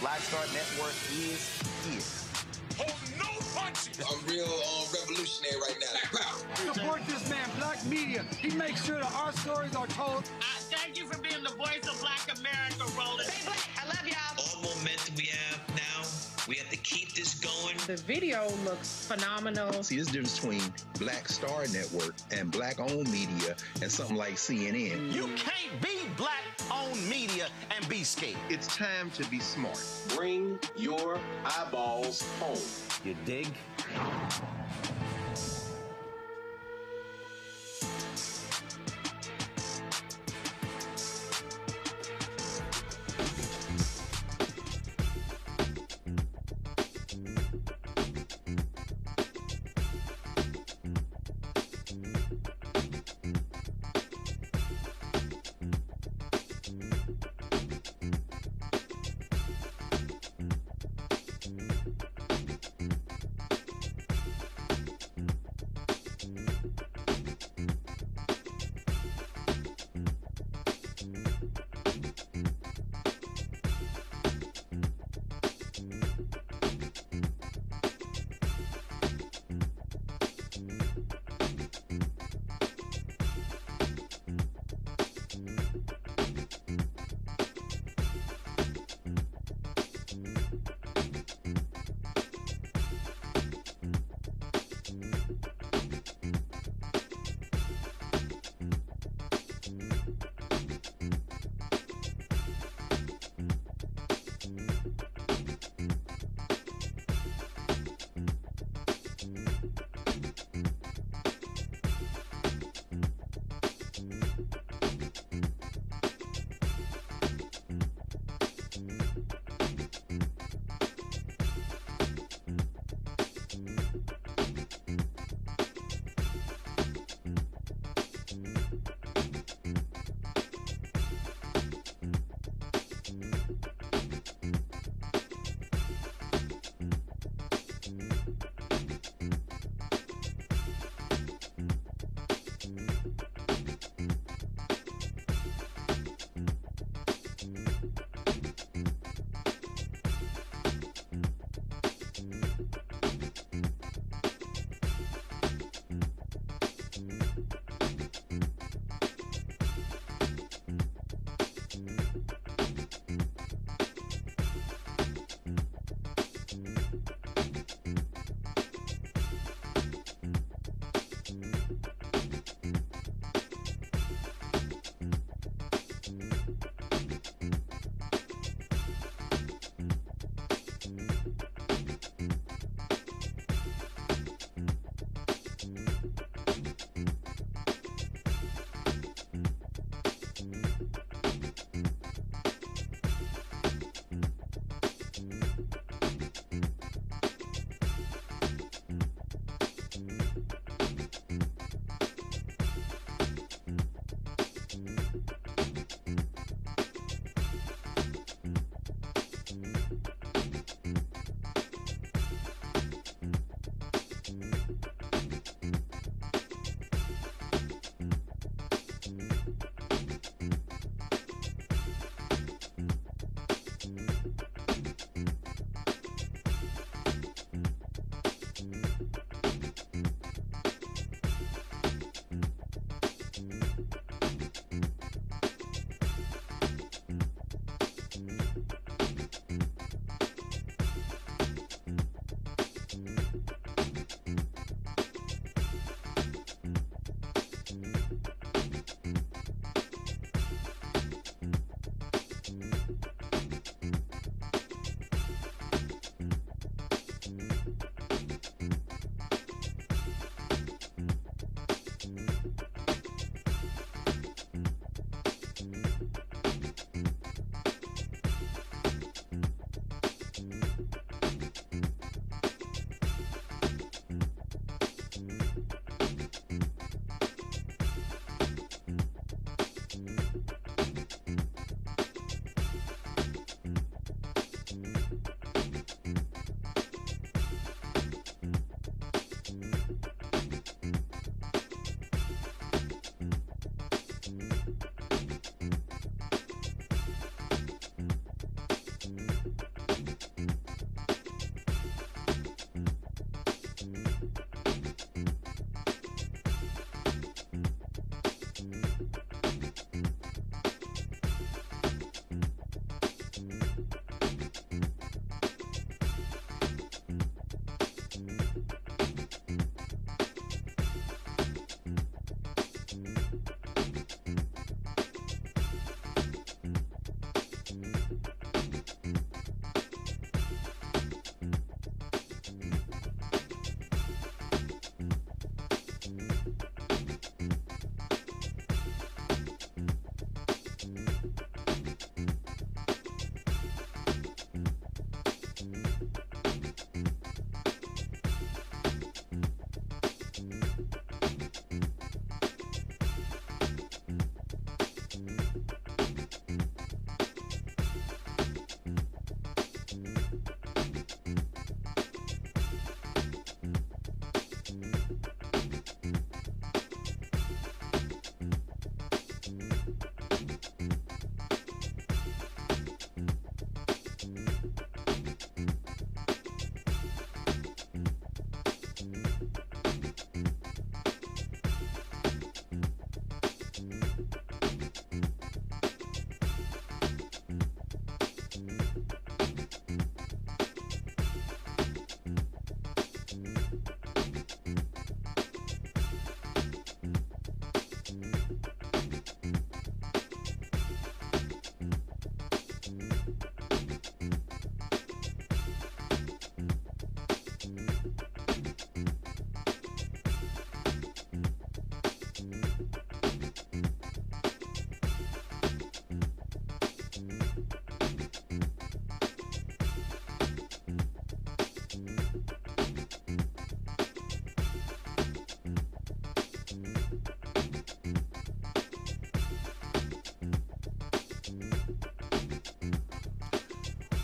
Black Star Network is here. Hold no punches. I'm real revolutionary right now. Support this man, Black Media. He makes sure that our stories are told. Thank you for being the voice of Black America, Roland. Stay black. I love y'all. All momentum we have now, we have to keep this going. The video looks phenomenal. See, there's a difference between Black Star Network and Black-owned media and something like CNN. You can't be Black-owned media and be scared. It's time to be smart. Bring your eyeballs home. You dig?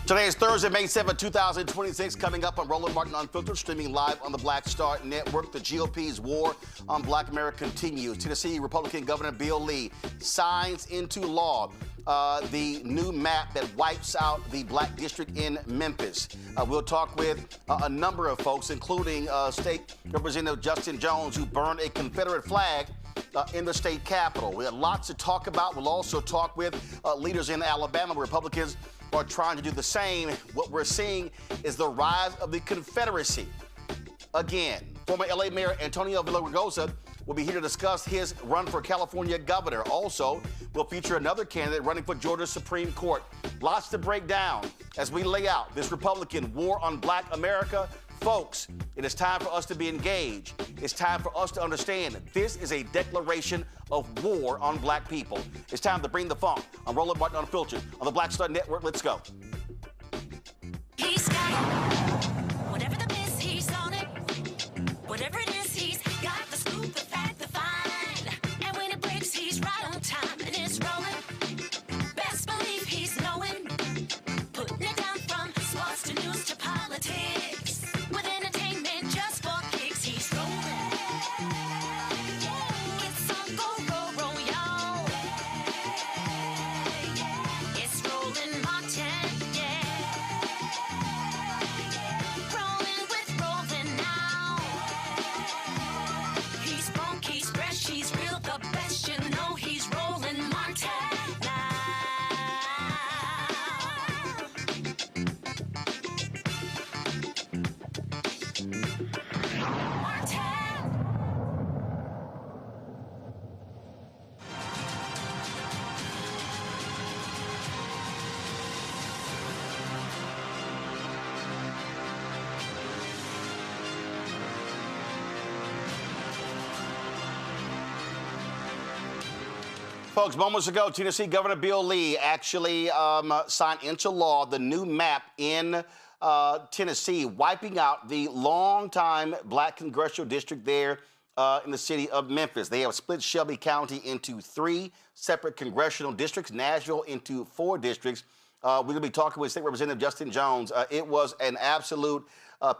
Today is Thursday, May 7, 2026. Coming up on Roland Martin Unfiltered, streaming live on the Black Star Network. The GOP's war on Black America continues. Tennessee Republican Governor Bill Lee signs into law the new map that wipes out the Black district in Memphis. We'll talk with a number of folks, including State Representative Justin Jones, who burned a Confederate flag in the state capitol. We have lots to talk about. We'll also talk with leaders in Alabama. Republicans are trying to do the same. What we're seeing is the rise of the Confederacy. Again, former LA Mayor Antonio Villaraigosa will be here to discuss his run for California governor. Also, we'll feature another candidate running for Georgia's Supreme Court. Lots to break down as we lay out this Republican war on Black America. Folks, it is time for us to be engaged. It's time for us to understand that this is a declaration of war on Black people. It's time to bring the funk on Roland Martin Unfiltered on the Black Star Network. Let's go. He's got it. Whatever the miss, he's on it. Whatever it is, he's got the scoop, the fact, the find. And when it breaks, he's right on time and it's rolling. Best believe he's knowing. Putting it down from sports to news to politics. With entertainment just for kicks, he's rolling. It's on go, y'all. It's Roland Martin, yeah. Rolling with Roland now. He's funk, he's fresh, he's real, the best, you know he's Roland Martin now. Folks, moments ago, Tennessee Governor Bill Lee actually signed into law the new map in Tennessee, wiping out the longtime Black congressional district there in the city of Memphis. They have split Shelby County into 3 separate congressional districts, Nashville into 4 districts. We're going to be talking with State Representative Justin Jones. It was an absolute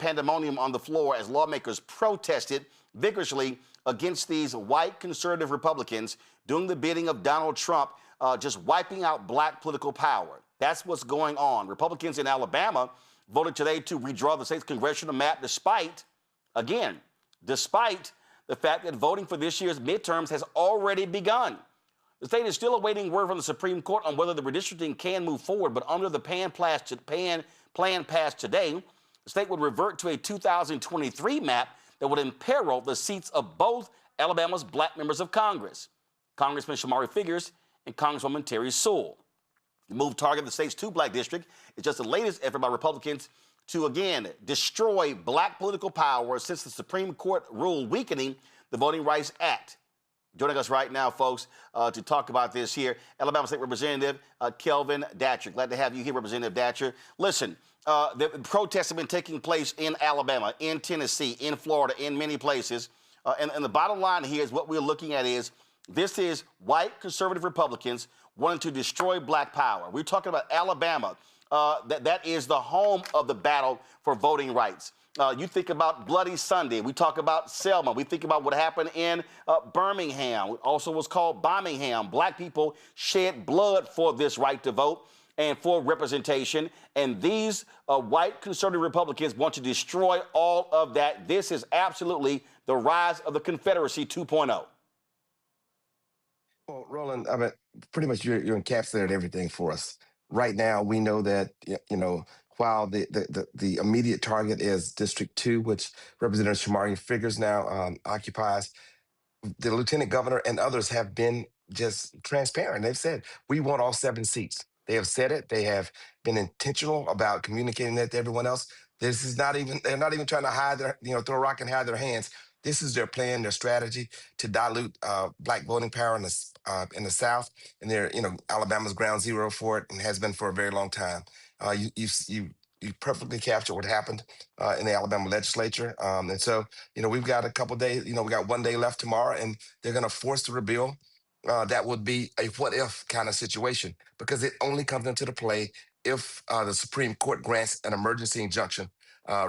pandemonium on the floor as lawmakers protested vigorously against these white conservative Republicans doing the bidding of Donald Trump, just wiping out Black political power. That's what's going on. Republicans in Alabama voted today to redraw the state's congressional map despite the fact that voting for this year's midterms has already begun. The state is still awaiting word from the Supreme Court on whether the redistricting can move forward, but under the plan passed today, the state would revert to a 2023 map that would imperil the seats of both Alabama's Black members of Congress, Congressman Shamari Figures and Congresswoman Terry Sewell. The move targeted the state's 2 Black district. It's just the latest effort by Republicans to, again, destroy Black political power since the Supreme Court ruled weakening the Voting Rights Act. Joining us right now, folks, to talk about this here, Alabama State Representative Kelvin Datcher. Glad to have you here, Representative Datcher. Listen, the protests have been taking place in Alabama, in Tennessee, in Florida, in many places. And the bottom line here is what we're looking at is this is white conservative Republicans wanting to destroy Black power. We're talking about Alabama. That is the home of the battle for voting rights. You think about Bloody Sunday. We talk about Selma. We think about what happened in Birmingham, also was called Birmingham. Black people shed blood for this right to vote and for representation. And these white conservative Republicans want to destroy all of that. This is absolutely the rise of the Confederacy 2.0. Well, Roland, I mean, pretty much you encapsulated everything for us. Right now, we know that, while the immediate target is District 2, which Representative Shamari Figures now occupies, the lieutenant governor and others have been just transparent. They've said, we want all 7 seats. They have said it. They have been intentional about communicating that to everyone else. This is not even, they're not even trying to hide their, throw a rock and hide their hands. This is their plan, their strategy to dilute black voting power in the South. And they're, Alabama's ground zero for it and has been for a very long time. You perfectly captured what happened in the Alabama legislature. And so, we've got a couple days, we got 1 day left tomorrow, and they're going to force the repeal. That would be a what if kind of situation, because it only comes into the play if the Supreme Court grants an emergency injunction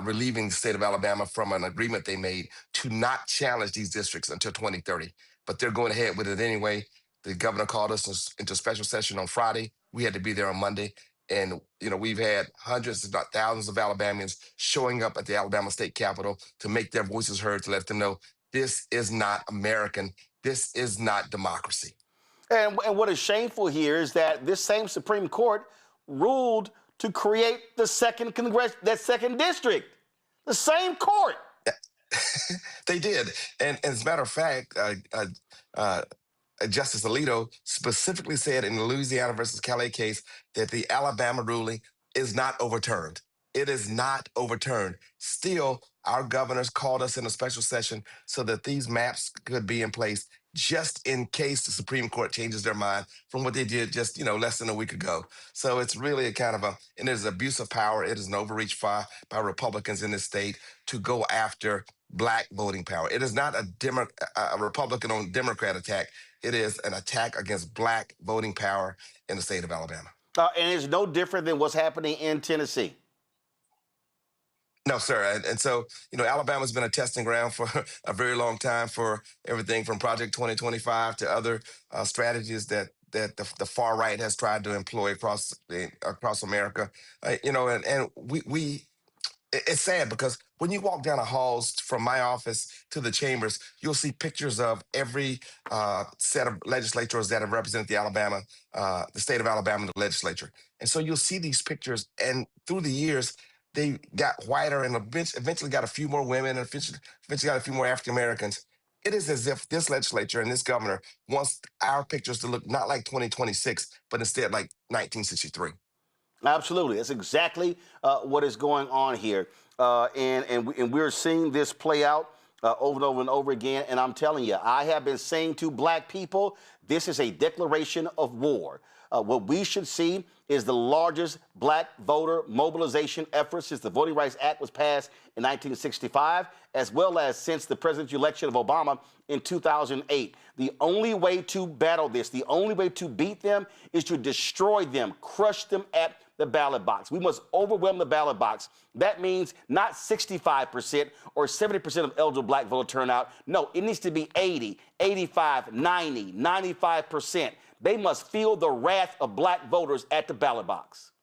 relieving the state of Alabama from an agreement they made to not challenge these districts until 2030. But they're going ahead with it anyway. The governor called us into special session on Friday. We had to be there on Monday. And, we've had hundreds, if not thousands of Alabamians showing up at the Alabama state capitol to make their voices heard, to let them know this is not American. This is not democracy. And what is shameful here is that this same Supreme Court ruled to create the second that second district. The same court. They did. And as a matter of fact, Justice Alito specifically said in the Louisiana versus Calais case that the Alabama ruling is not overturned. It is not overturned. Still, our governors called us in a special session so that these maps could be in place just in case the Supreme Court changes their mind from what they did just, less than a week ago. So it's really a kind of and it is abuse of power. It is an overreach by Republicans in this state to go after black voting power. It is not a Republican on Democrat attack. It is an attack against black voting power in the state of Alabama. And it's no different than what's happening in Tennessee. No, sir. And so, Alabama's been a testing ground for a very long time for everything from Project 2025 to other strategies that the far right has tried to employ across America. And it's sad because when you walk down the halls from my office to the chambers, you'll see pictures of every set of legislators that have represented the state of Alabama in the legislature. And so you'll see these pictures, and through the years, they got whiter and eventually got a few more women and eventually got a few more African Americans. It is as if this legislature and this governor wants our pictures to look not like 2026, but instead like 1963. Absolutely. That's exactly what is going on here. And we're seeing this play out over and over and over again. And I'm telling you, I have been saying to black people, this is a declaration of war. What we should see is the largest black voter mobilization effort since the Voting Rights Act was passed in 1965, as well as since the presidential election of Obama in 2008. The only way to battle this, the only way to beat them is to destroy them, crush them at the ballot box. We must overwhelm the ballot box. That means not 65% or 70% of eligible black voter turnout. No, it needs to be 80, 85, 90, 95%. They must feel the wrath of black voters at the ballot box.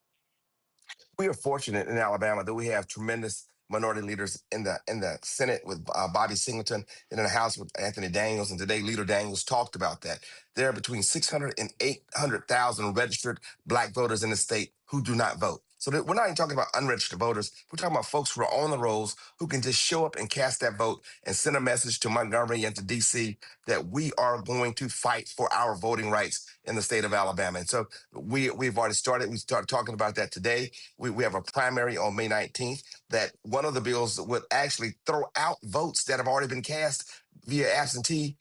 We are fortunate in Alabama that we have tremendous minority leaders in the Senate with Bobby Singleton, and in the House with Anthony Daniels. And today, Leader Daniels talked about that. There are between 600 and 800,000 registered black voters in the state who do not vote. So we're not even talking about unregistered voters. We're talking about folks who are on the rolls who can just show up and cast that vote and send a message to Montgomery and to D.C. that we are going to fight for our voting rights in the state of Alabama. And so we've already started. We started talking about that today. We have a primary on May 19th that one of the bills would actually throw out votes that have already been cast via absentee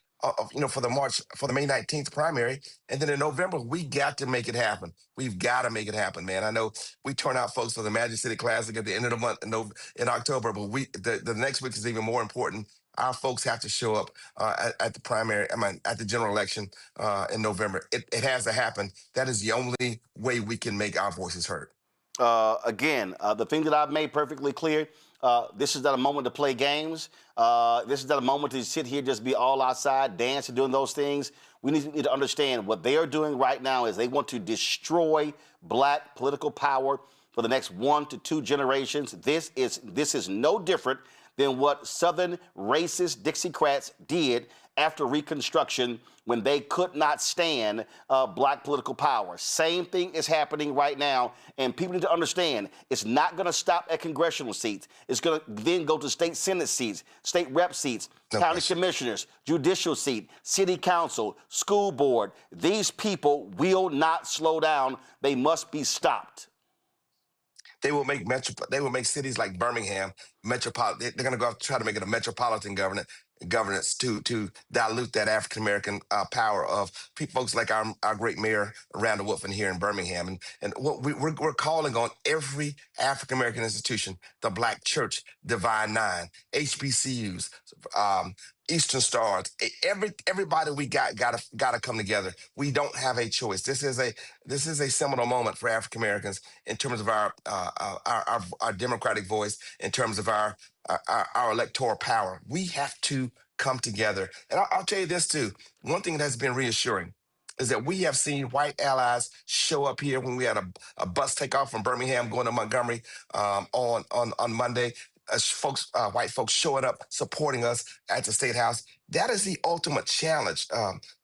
for the May 19th primary. And then in November, we got to make it happen. We've got to make it happen, man. I know we turn out folks for the Magic City Classic at the end of the month in October, but the next week is even more important. Our folks have to show up at the primary, at the general election in November. It has to happen. That is the only way we can make our voices heard. The thing that I've made perfectly clear, this is not a moment to play games. This is not a moment to sit here, just be all outside, dance and doing those things. We need to understand what they are doing right now is they want to destroy black political power for the next 1 to 2 generations. This is no different than what Southern racist Dixiecrats did after Reconstruction when they could not stand black political power. Same thing is happening right now, and people need to understand it's not going to stop at congressional seats. It's going to then go to state senate seats, state rep seats, county commissioners, judicial seat, city council, school board. These people will not slow down. They must be stopped. They will make cities like Birmingham metropolitan. They're going to go try to make it a metropolitan governance to dilute that African American power of folks like our great mayor Randall Wolf here in Birmingham, and what we're calling on every African American institution, the Black Church, Divine Nine, HBCUs, Eastern Stars, everybody we gotta come together. We don't have a choice. This is a seminal moment for African Americans in terms of our democratic voice, in terms of our electoral power. We have to come together. And I'll tell you this too. One thing that has been reassuring is that we have seen white allies show up here when we had a bus take off from Birmingham going to Montgomery on Monday. White folks showing up, supporting us at the State House. That is the ultimate challenge,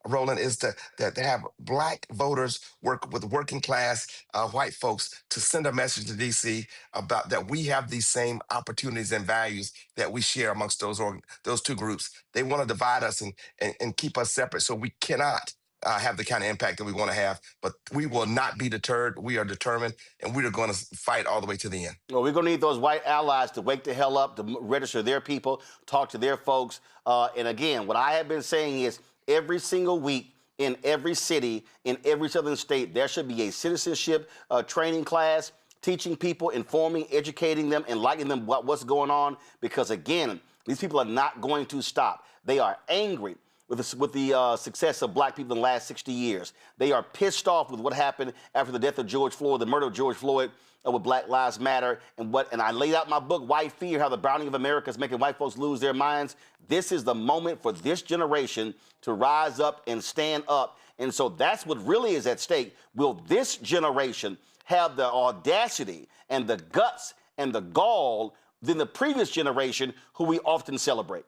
Roland, is to have black voters work with working class white folks to send a message to D.C. about that we have these same opportunities and values that we share amongst those two groups. They want to divide us and keep us separate, so we cannot have the kind of impact that we want to have, but we will not be deterred. We are determined, and we are going to fight all the way to the end. Well, we're going to need those white allies to wake the hell up, to register their people, talk to their folks. And again, what I have been saying is every single week in every city, in every southern state, there should be a citizenship training class, teaching people, informing, educating them, enlightening them what's going on. Because again, these people are not going to stop. They are angry with the success of black people in the last 60 years. They are pissed off with what happened after the death of George Floyd, the murder of George Floyd, with Black Lives Matter, and I laid out in my book, White Fear, how the browning of America is making white folks lose their minds. This is the moment for this generation to rise up and stand up. And so that's what really is at stake. Will this generation have the audacity and the guts and the gall than the previous generation who we often celebrate?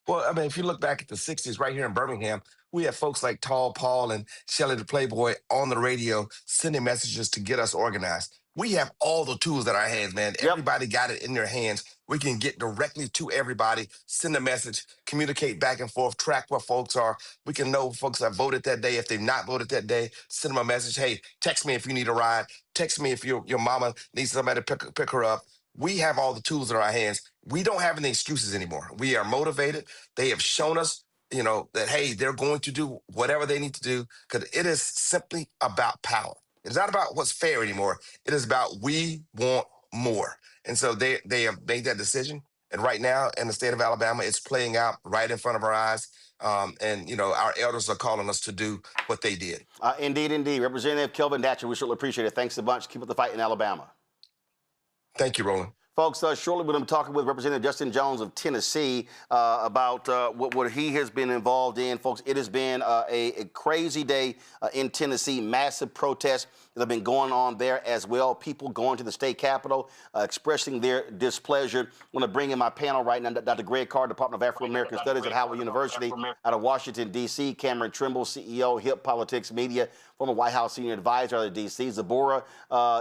Well, I mean, if you look back at the 60s right here in Birmingham, we had folks like Tall Paul and Shelley the Playboy on the radio sending messages to get us organized. We have all the tools at our hands, man. Yep. Everybody got it in their hands. We can get directly to everybody, send a message, communicate back and forth, track where folks are. We can know folks that voted that day. If they've not voted that day, send them a message. Hey, text me if you need a ride. Text me if your mama needs somebody to pick her up. We have all the tools in our hands. We don't have any excuses anymore. We are motivated. They have shown us, that, hey, they're going to do whatever they need to do because it is simply about power. It's not about what's fair anymore. It is about we want more. And so they have made that decision. And right now in the state of Alabama, it's playing out right in front of our eyes. And our elders are calling us to do what they did. Indeed, indeed. Representative Kelvin Datcher, we certainly appreciate it. Thanks a bunch. Keep up the fight in Alabama. Thank you, Roland. Folks, shortly we're going to be talking with Representative Justin Jones of Tennessee about what he has been involved in. Folks, it has been a crazy day in Tennessee, massive protests that have been going on there as well. People going to the state capitol, expressing their displeasure. I want to bring in my panel right now, Dr. Greg Carr, Department of African-American Studies at Howard University out of Washington, D.C., Cameron Trimble, CEO, Hip Politics Media, former White House Senior Advisor out of D.C., Zabora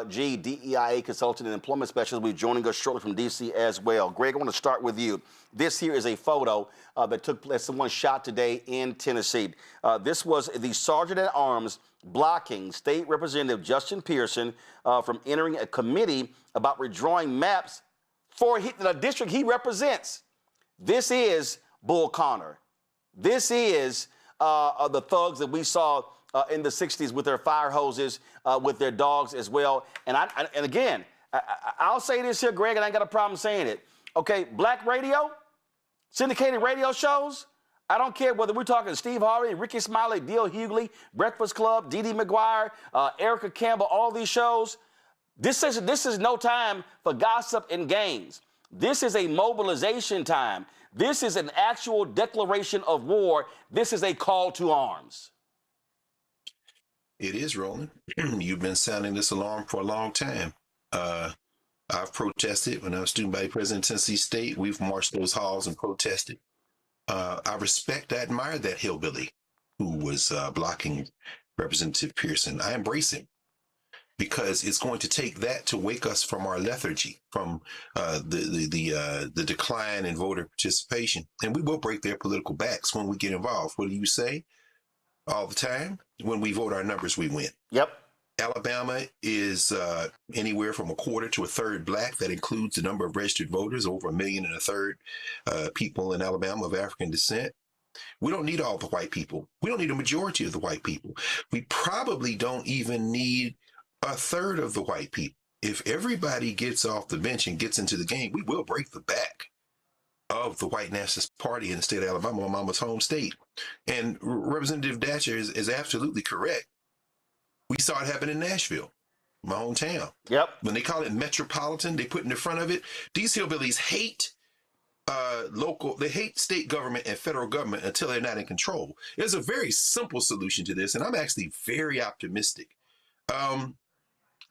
G., DEIA Consultant and Employment Specialist, will be joining us shortly from D.C. as well. Greg, I want to start with you. This here is a photo that took place, someone shot today in Tennessee. This was the Sergeant at Arms blocking State Representative Justin Pearson from entering a committee about redrawing maps for the district he represents. This is Bull Connor. This is the thugs that we saw in the 60s with their fire hoses, with their dogs as well. And again, I'll say this here, Greg, and I ain't got a problem saying it. Okay, black radio, syndicated radio shows, I don't care whether we're talking Steve Harvey, Ricky Smiley, D.L. Hughley, Breakfast Club, Dee Dee McGuire, Erica Campbell, all these shows. This is no time for gossip and games. This is a mobilization time. This is an actual declaration of war. This is a call to arms. It is, Roland. You've been sounding this alarm for a long time. I've protested when I was student body president of Tennessee State. We've marched those halls and protested. I respect, I admire that hillbilly who was blocking Representative Pearson. I embrace him because it's going to take that to wake us from our lethargy, from the decline in voter participation. And we will break their political backs when we get involved. What do you say all the time? When we vote our numbers, we win. Yep. Alabama is anywhere from a quarter to a third black. That includes the number of registered voters, over 1.3 million people in Alabama of African descent. We don't need all the white people. We don't need a majority of the white people. We probably don't even need a third of the white people. If everybody gets off the bench and gets into the game, we will break the back of the white nationalist party in the state of Alabama, my mama's home state. And Representative Datcher is absolutely correct. We saw it happen in Nashville, my hometown. Yep. When they call it metropolitan, they put in the front of it, these hillbillies hate they hate state government and federal government until they're not in control. There's a very simple solution to this, and I'm actually very optimistic.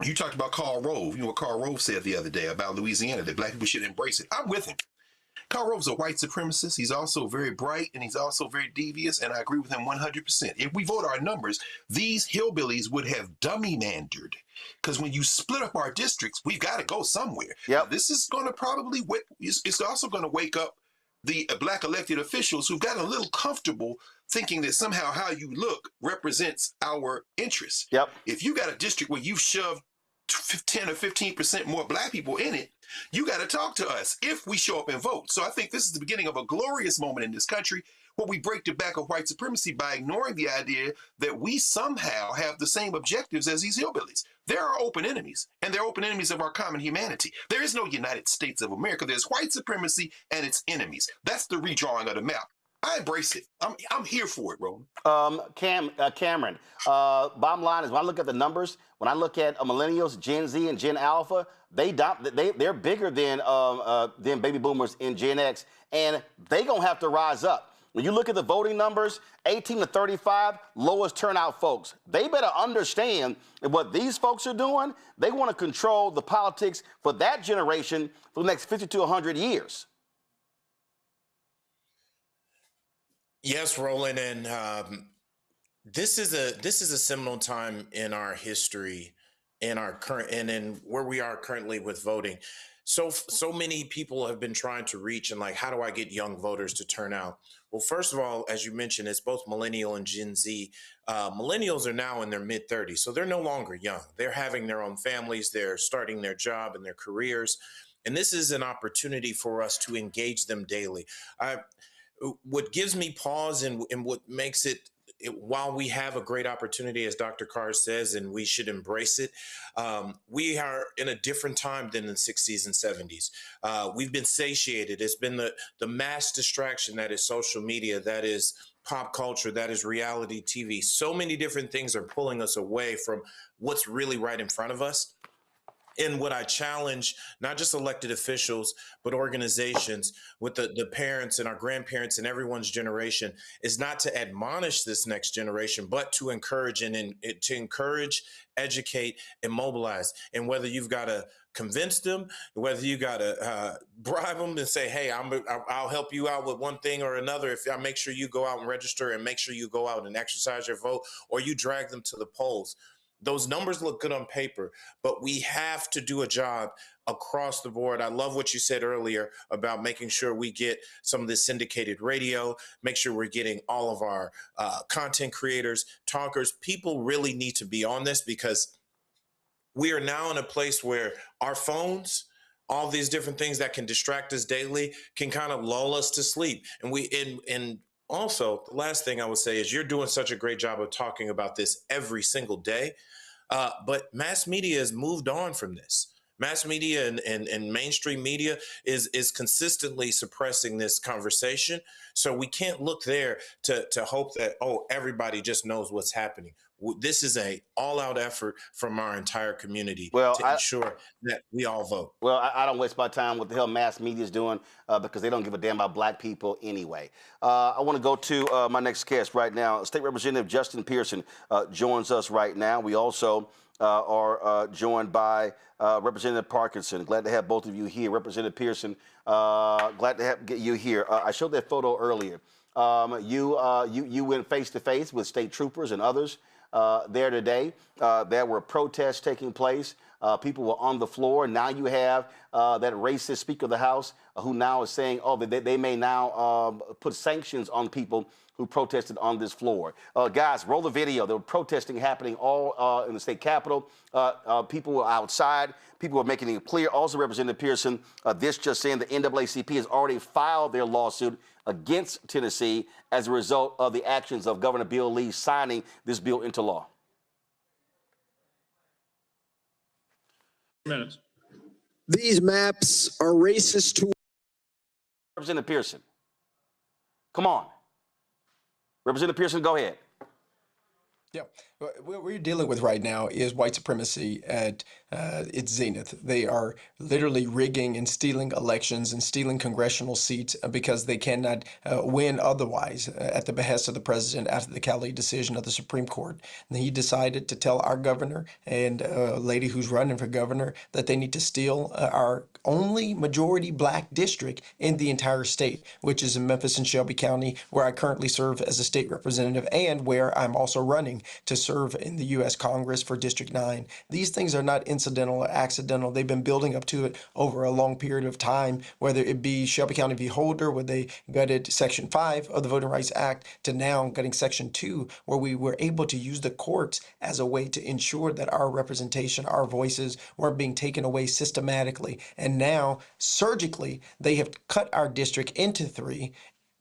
You talked about Karl Rove. You know what Karl Rove said the other day about Louisiana, that black people should embrace it. I'm with him. Karl Rove's a white supremacist. He's also very bright, and he's also very devious, and I agree with him 100%. If we vote our numbers, these hillbillies would have dummy-mandered, because when you split up our districts, we've got to go somewhere. Yep. This is going to probably, it's also going to wake up the black elected officials who've gotten a little comfortable thinking that somehow how you look represents our interests. Yep. If you got a district where you've shoved 10 or 15% more black people in it, you got to talk to us if we show up and vote. So I think this is the beginning of a glorious moment in this country where we break the back of white supremacy by ignoring the idea that we somehow have the same objectives as these hillbillies. There are open enemies, and they're open enemies of our common humanity. There is no United States of America. There's white supremacy and its enemies. That's the redrawing of the map. I embrace it. I'm here for it, Roland. Cameron, bottom line is when I look at the numbers, when I look at millennials, Gen Z, and Gen Alpha, they're bigger than baby boomers in Gen X, and they gonna have to rise up. When you look at the voting numbers, 18 to 35, lowest turnout folks, they better understand that what these folks are doing, they want to control the politics for that generation for the next 50 to 100 years. Yes, Roland, and this is a seminal time in our history, in our current, and in where we are currently with voting. So many people have been trying to reach and like, how do I get young voters to turn out? Well, first of all, as you mentioned, it's both millennial and Gen Z. Millennials are now in their mid-30s, so they're no longer young. They're having their own families. They're starting their job and their careers, and this is an opportunity for us to engage them daily. What gives me pause and what makes it, while we have a great opportunity, as Dr. Carr says, and we should embrace it, we are in a different time than the 60s and 70s. We've been satiated. It's been the mass distraction that is social media, that is pop culture, that is reality TV. So many different things are pulling us away from what's really right in front of us. And what I challenge, not just elected officials, but organizations with the parents and our grandparents and everyone's generation, is not to admonish this next generation, but to encourage to encourage, educate, and mobilize. And whether you've got to convince them, whether you got to bribe them and say, hey, I'll help you out with one thing or another if I make sure you go out and register and make sure you go out and exercise your vote, or you drag them to the polls. Those numbers look good on paper, but we have to do a job across the board. I love what you said earlier about making sure we get some of this syndicated radio, make sure we're getting all of our content creators, talkers. People really need to be on this, because we are now in a place where our phones, all these different things that can distract us daily, can kind of lull us to sleep. And also, the last thing I would say is you're doing such a great job of talking about this every single day, but mass media has moved on from this. Mass media and mainstream media is consistently suppressing this conversation. So we can't look there to hope that, oh, everybody just knows what's happening. This is a all-out effort from our entire community Well, to ensure that we all vote. Well, I don't waste my time with the hell mass media is doing because they don't give a damn about black people anyway. I want to go to my next guest right now. State Representative Justin Pearson joins us right now. We also are joined by Representative Parkinson. Glad to have both of you here. Representative Pearson, glad to get you here. I showed that photo earlier. You went face to face with state troopers and others there today. There were protests taking place. People were on the floor. Now you have that racist Speaker of the House who now is saying, oh, they may now put sanctions on people who protested on this floor. Guys, roll the video. There were protesting happening all in the state capitol. People were outside. People were making it clear. Also, Representative Pearson, this just saying the NAACP has already filed their lawsuit against Tennessee as a result of the actions of Governor Bill Lee signing this bill into law. Minutes. These maps are racist to Representative Pearson. Come on. Representative Pearson, go ahead. Yeah, what we're dealing with right now is white supremacy at its zenith. They are literally rigging and stealing elections and stealing congressional seats because they cannot win otherwise at the behest of the president after the Calif decision of the Supreme Court. And he decided to tell our governor and a lady who's running for governor that they need to steal our only majority black district in the entire state, which is in Memphis and Shelby County, where I currently serve as a state representative and where I'm also running to serve in the U.S. Congress for District 9. These things are not incidental or accidental. They've been building up to it over a long period of time, whether it be Shelby County v. Holder, where they gutted Section 5 of the Voting Rights Act, to now gutting Section 2, where we were able to use the courts as a way to ensure that our representation, our voices weren't being taken away systematically. And now, surgically, they have cut our district into 3,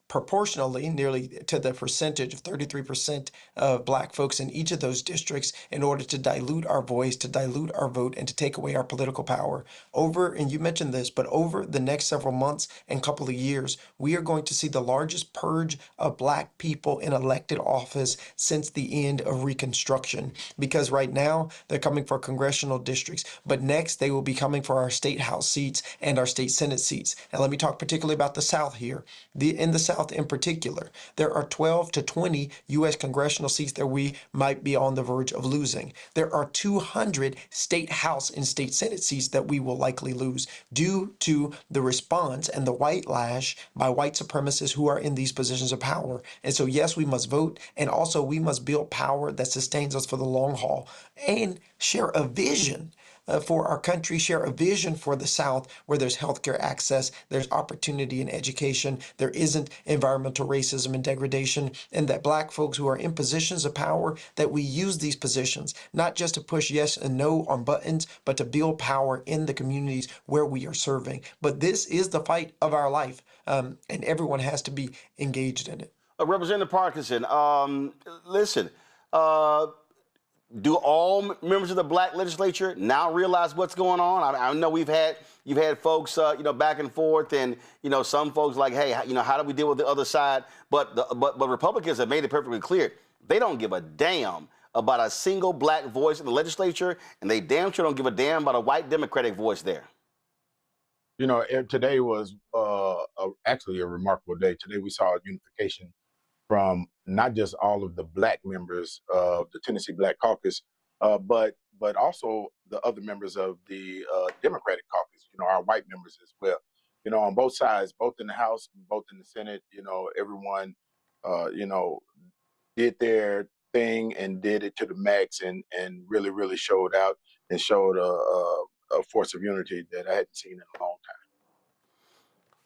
proportionally, nearly to the percentage of 33% of black folks in each of those districts in order to dilute our voice, to dilute our vote, and to take away our political power. And you mentioned this, but over the next several months and couple of years, we are going to see the largest purge of black people in elected office since the end of Reconstruction. Because right now, they're coming for congressional districts, but next they will be coming for our state house seats and our state senate seats. And let me talk particularly about the South here. In the South in particular, there are 12 to 20 U.S. congressional seats that we might be on the verge of losing. There are 200 state house and state senate seats that we will likely lose due to the response and the white lash by white supremacists who are in these positions of power. And so, yes, we must vote, and also we must build power that sustains us for the long haul and share a vision for our country, share a vision for the South where there's healthcare access, there's opportunity in education, there isn't environmental racism and degradation, and that black folks who are in positions of power, that we use these positions, not just to push yes and no on buttons, but to build power in the communities where we are serving. But this is the fight of our life, and everyone has to be engaged in it. Representative Parkinson, listen, do all members of the black legislature now realize what's going on? I know you've had folks, back and forth, and some folks like, hey, how do we deal with the other side? But Republicans have made it perfectly clear they don't give a damn about a single black voice in the legislature, and they damn sure don't give a damn about a white Democratic voice there. Today was actually a remarkable day. Today we saw a unification from not just all of the black members of the Tennessee Black Caucus, but also the other members of the Democratic Caucus, our white members as well. On both sides, both in the House, both in the Senate, everyone, did their thing and did it to the max and really, really showed out and showed a force of unity that I hadn't seen in a long time.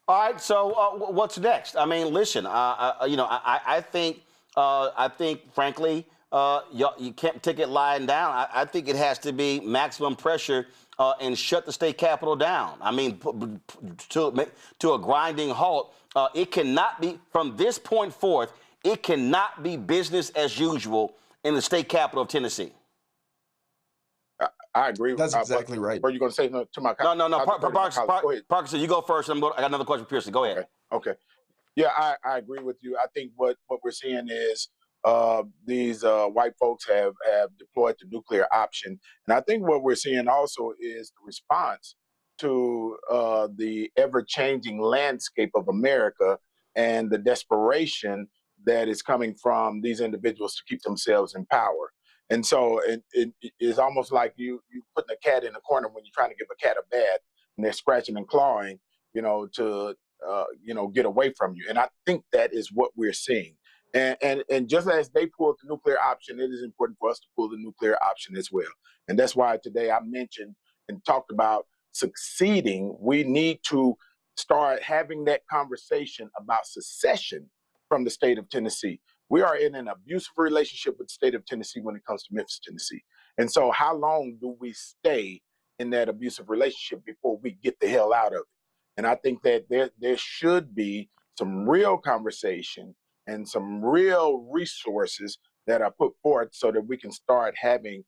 All right, so what's next? I mean, listen, I think, frankly, you can't take it lying down. I think it has to be maximum pressure and shut the state capitol down. I mean, to a grinding halt. It cannot be, from this point forth, it cannot be business as usual in the state capital of Tennessee. I agree. That's exactly right. Are you going to say to my No. Parkinson, you go first. I got another question for Pearson. Go ahead. Okay. Yeah, I agree with you. I think what we're seeing is these white folks have deployed the nuclear option. And I think what we're seeing also is the response to the ever-changing landscape of America and the desperation that is coming from these individuals to keep themselves in power. And so it is almost like you putting a cat in a corner when you're trying to give a cat a bath and they're scratching and clawing, to get away from you. And I think that is what we're seeing. And just as they pulled the nuclear option, it is important for us to pull the nuclear option as well. And that's why today I mentioned and talked about succeeding. We need to start having that conversation about secession from the state of Tennessee. We are in an abusive relationship with the state of Tennessee when it comes to Memphis, Tennessee. And so how long do we stay in that abusive relationship before we get the hell out of it? And I think that there should be some real conversation and some real resources that are put forth so that we can start having,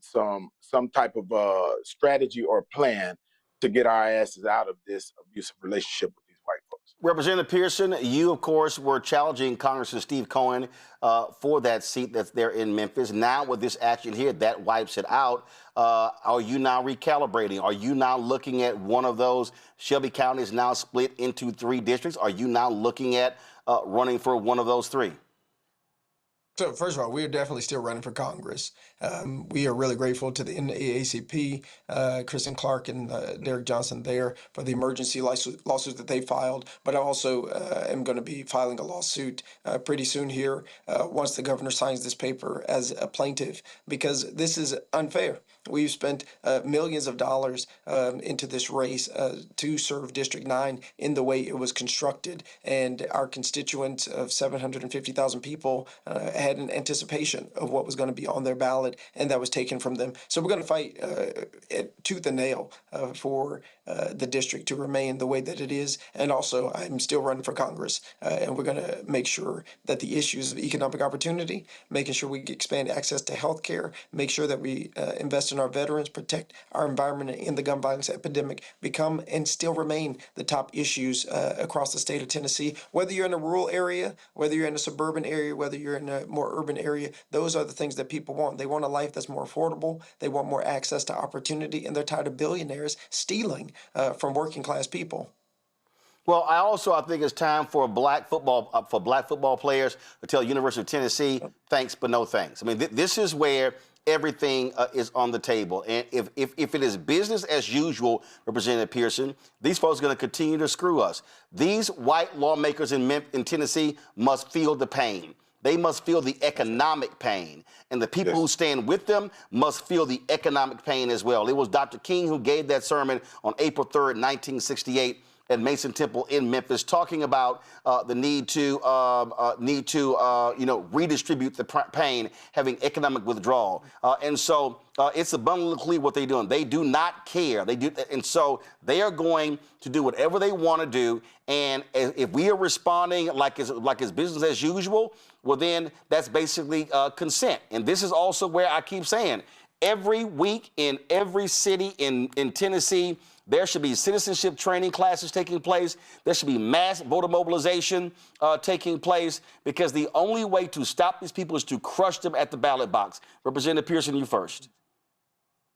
some type of strategy or plan to get our asses out of this abusive relationship with these white folks. Representative Pearson, you, of course, were challenging Congressman Steve Cohen for that seat that's there in Memphis. Now, with this action here, that wipes it out. Are you now recalibrating? Are you now looking at one of those? Shelby County is now split into 3 districts. Are you now looking at running for one of those 3? So first of all, we're definitely still running for Congress. We are really grateful to the NAACP, Kristen Clark and Derek Johnson there for the emergency lawsuits that they filed. But I also am going to be filing a lawsuit pretty soon here once the governor signs this paper as a plaintiff, because this is unfair. We've spent millions of dollars into this race to serve District 9 in the way it was constructed. And our constituents of 750,000 people had an anticipation of what was going to be on their ballot, and that was taken from them. So we're going to fight tooth and nail for the district to remain the way that it is. And also, I'm still running for Congress, and we're going to make sure that the issues of economic opportunity, making sure we expand access to health care, make sure that we invest in our veterans, protect our environment in the gun violence epidemic, become and still remain the top issues across the state of Tennessee. Whether you're in a rural area, whether you're in a suburban area, whether you're in a more urban area, those are the things that people want. They want a life that's more affordable. They want more access to opportunity, and they're tired of billionaires stealing from working class people. Well, I think it's time for black football players to tell University of Tennessee, thanks, but no thanks. I mean, this is where everything is on the table. And if it is business as usual, Representative Pearson, these folks are going to continue to screw us. These white lawmakers in Tennessee must feel the pain. They must feel the economic pain. And the people who stand with them must feel the economic pain as well. It was Dr. King who gave that sermon on April 3rd, 1968. At Mason Temple in Memphis, talking about the need to redistribute the pain, having economic withdrawal, and so it's abundantly what they're doing. They do not care. And so they are going to do whatever they want to do. And if we are responding like it's business as usual, well, then that's basically consent. And this is also where I keep saying, every week in every city in Tennessee, there should be citizenship training classes taking place. There should be mass voter mobilization taking place, because the only way to stop these people is to crush them at the ballot box. Representative Pearson, you first.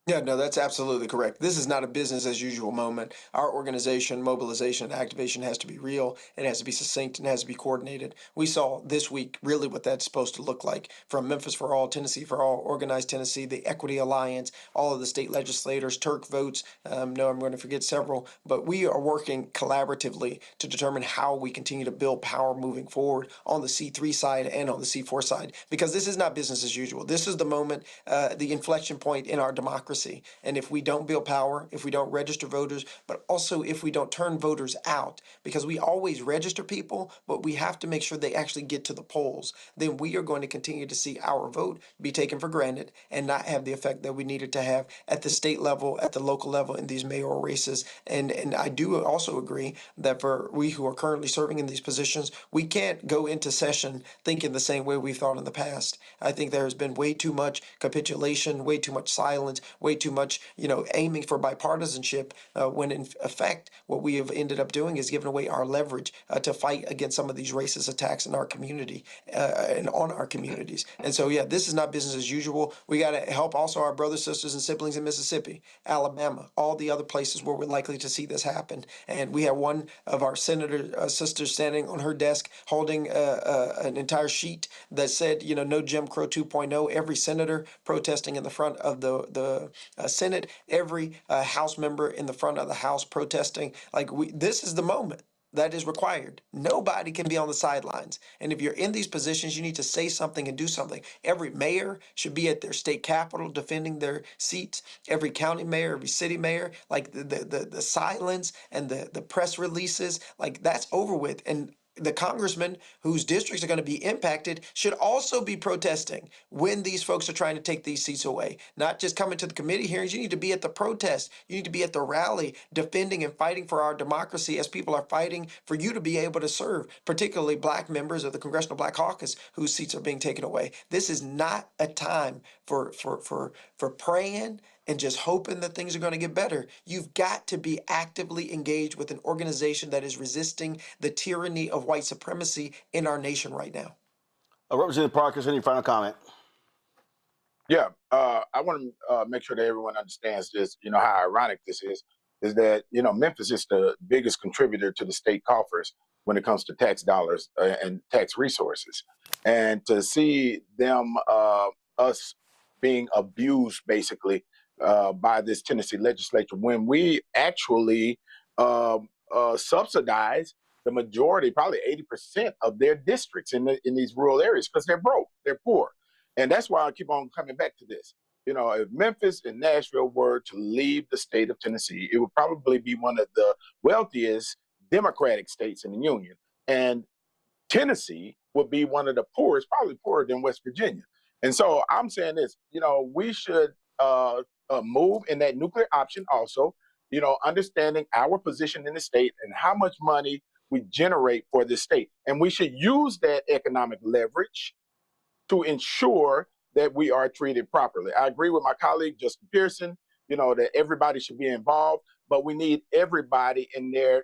Yeah, no, that's absolutely correct. This is not a business as usual moment. Our organization, mobilization, and activation has to be real. It has to be succinct and has to be coordinated. We saw this week really what that's supposed to look like, from Memphis for All, Tennessee for All, Organized Tennessee, the Equity Alliance, all of the state legislators, Turk votes. No, I'm going to forget several, but we are working collaboratively to determine how we continue to build power moving forward on the C3 side and on the C4 side, because this is not business as usual. This is the moment, the inflection point in our democracy. And if we don't build power, if we don't register voters, but also if we don't turn voters out, because we always register people, but we have to make sure they actually get to the polls, then we are going to continue to see our vote be taken for granted and not have the effect that we needed to have at the state level, at the local level in these mayoral races. And I do also agree that for we who are currently serving in these positions, we can't go into session thinking the same way we've thought in the past. I think there has been way too much capitulation, way too much silence, way too much, aiming for bipartisanship, when in effect, what we have ended up doing is giving away our leverage to fight against some of these racist attacks in our community and on our communities. And so, yeah, this is not business as usual. We got to help also our brothers, sisters, and siblings in Mississippi, Alabama, all the other places where we're likely to see this happen. And we have one of our senator sisters standing on her desk holding an entire sheet that said, no Jim Crow 2.0. Every senator protesting in the front of the Senate, every House member in the front of the House protesting. This is the moment that is required. Nobody can be on the sidelines. And if you're in these positions, you need to say something and do something. Every mayor should be at their state capitol defending their seats. Every county mayor, every city mayor, the silence and the press releases, that's over with. And the congressmen whose districts are going to be impacted should also be protesting when these folks are trying to take these seats away. Not just coming to the committee hearings. You need to be at the protest. You need to be at the rally defending and fighting for our democracy as people are fighting for you to be able to serve, particularly black members of the Congressional Black Caucus whose seats are being taken away. This is not a time for praying and just hoping that things are going to get better. You've got to be actively engaged with an organization that is resisting the tyranny of white supremacy in our nation right now. Representative Parker, any final comment? Yeah, I want to make sure that everyone understands this, how ironic this is that, Memphis is the biggest contributor to the state coffers when it comes to tax dollars and tax resources. And to see them, us being abused, basically, by this Tennessee legislature, when we actually subsidize the majority, probably 80% of their districts in these rural areas, because they're broke, they're poor. And that's why I keep on coming back to this. If Memphis and Nashville were to leave the state of Tennessee, it would probably be one of the wealthiest Democratic states in the Union. And Tennessee would be one of the poorest, probably poorer than West Virginia. And so I'm saying this, we should move in that nuclear option also, understanding our position in the state and how much money we generate for the state. And we should use that economic leverage to ensure that we are treated properly. I agree with my colleague, Justin Pearson, that everybody should be involved, but we need everybody in their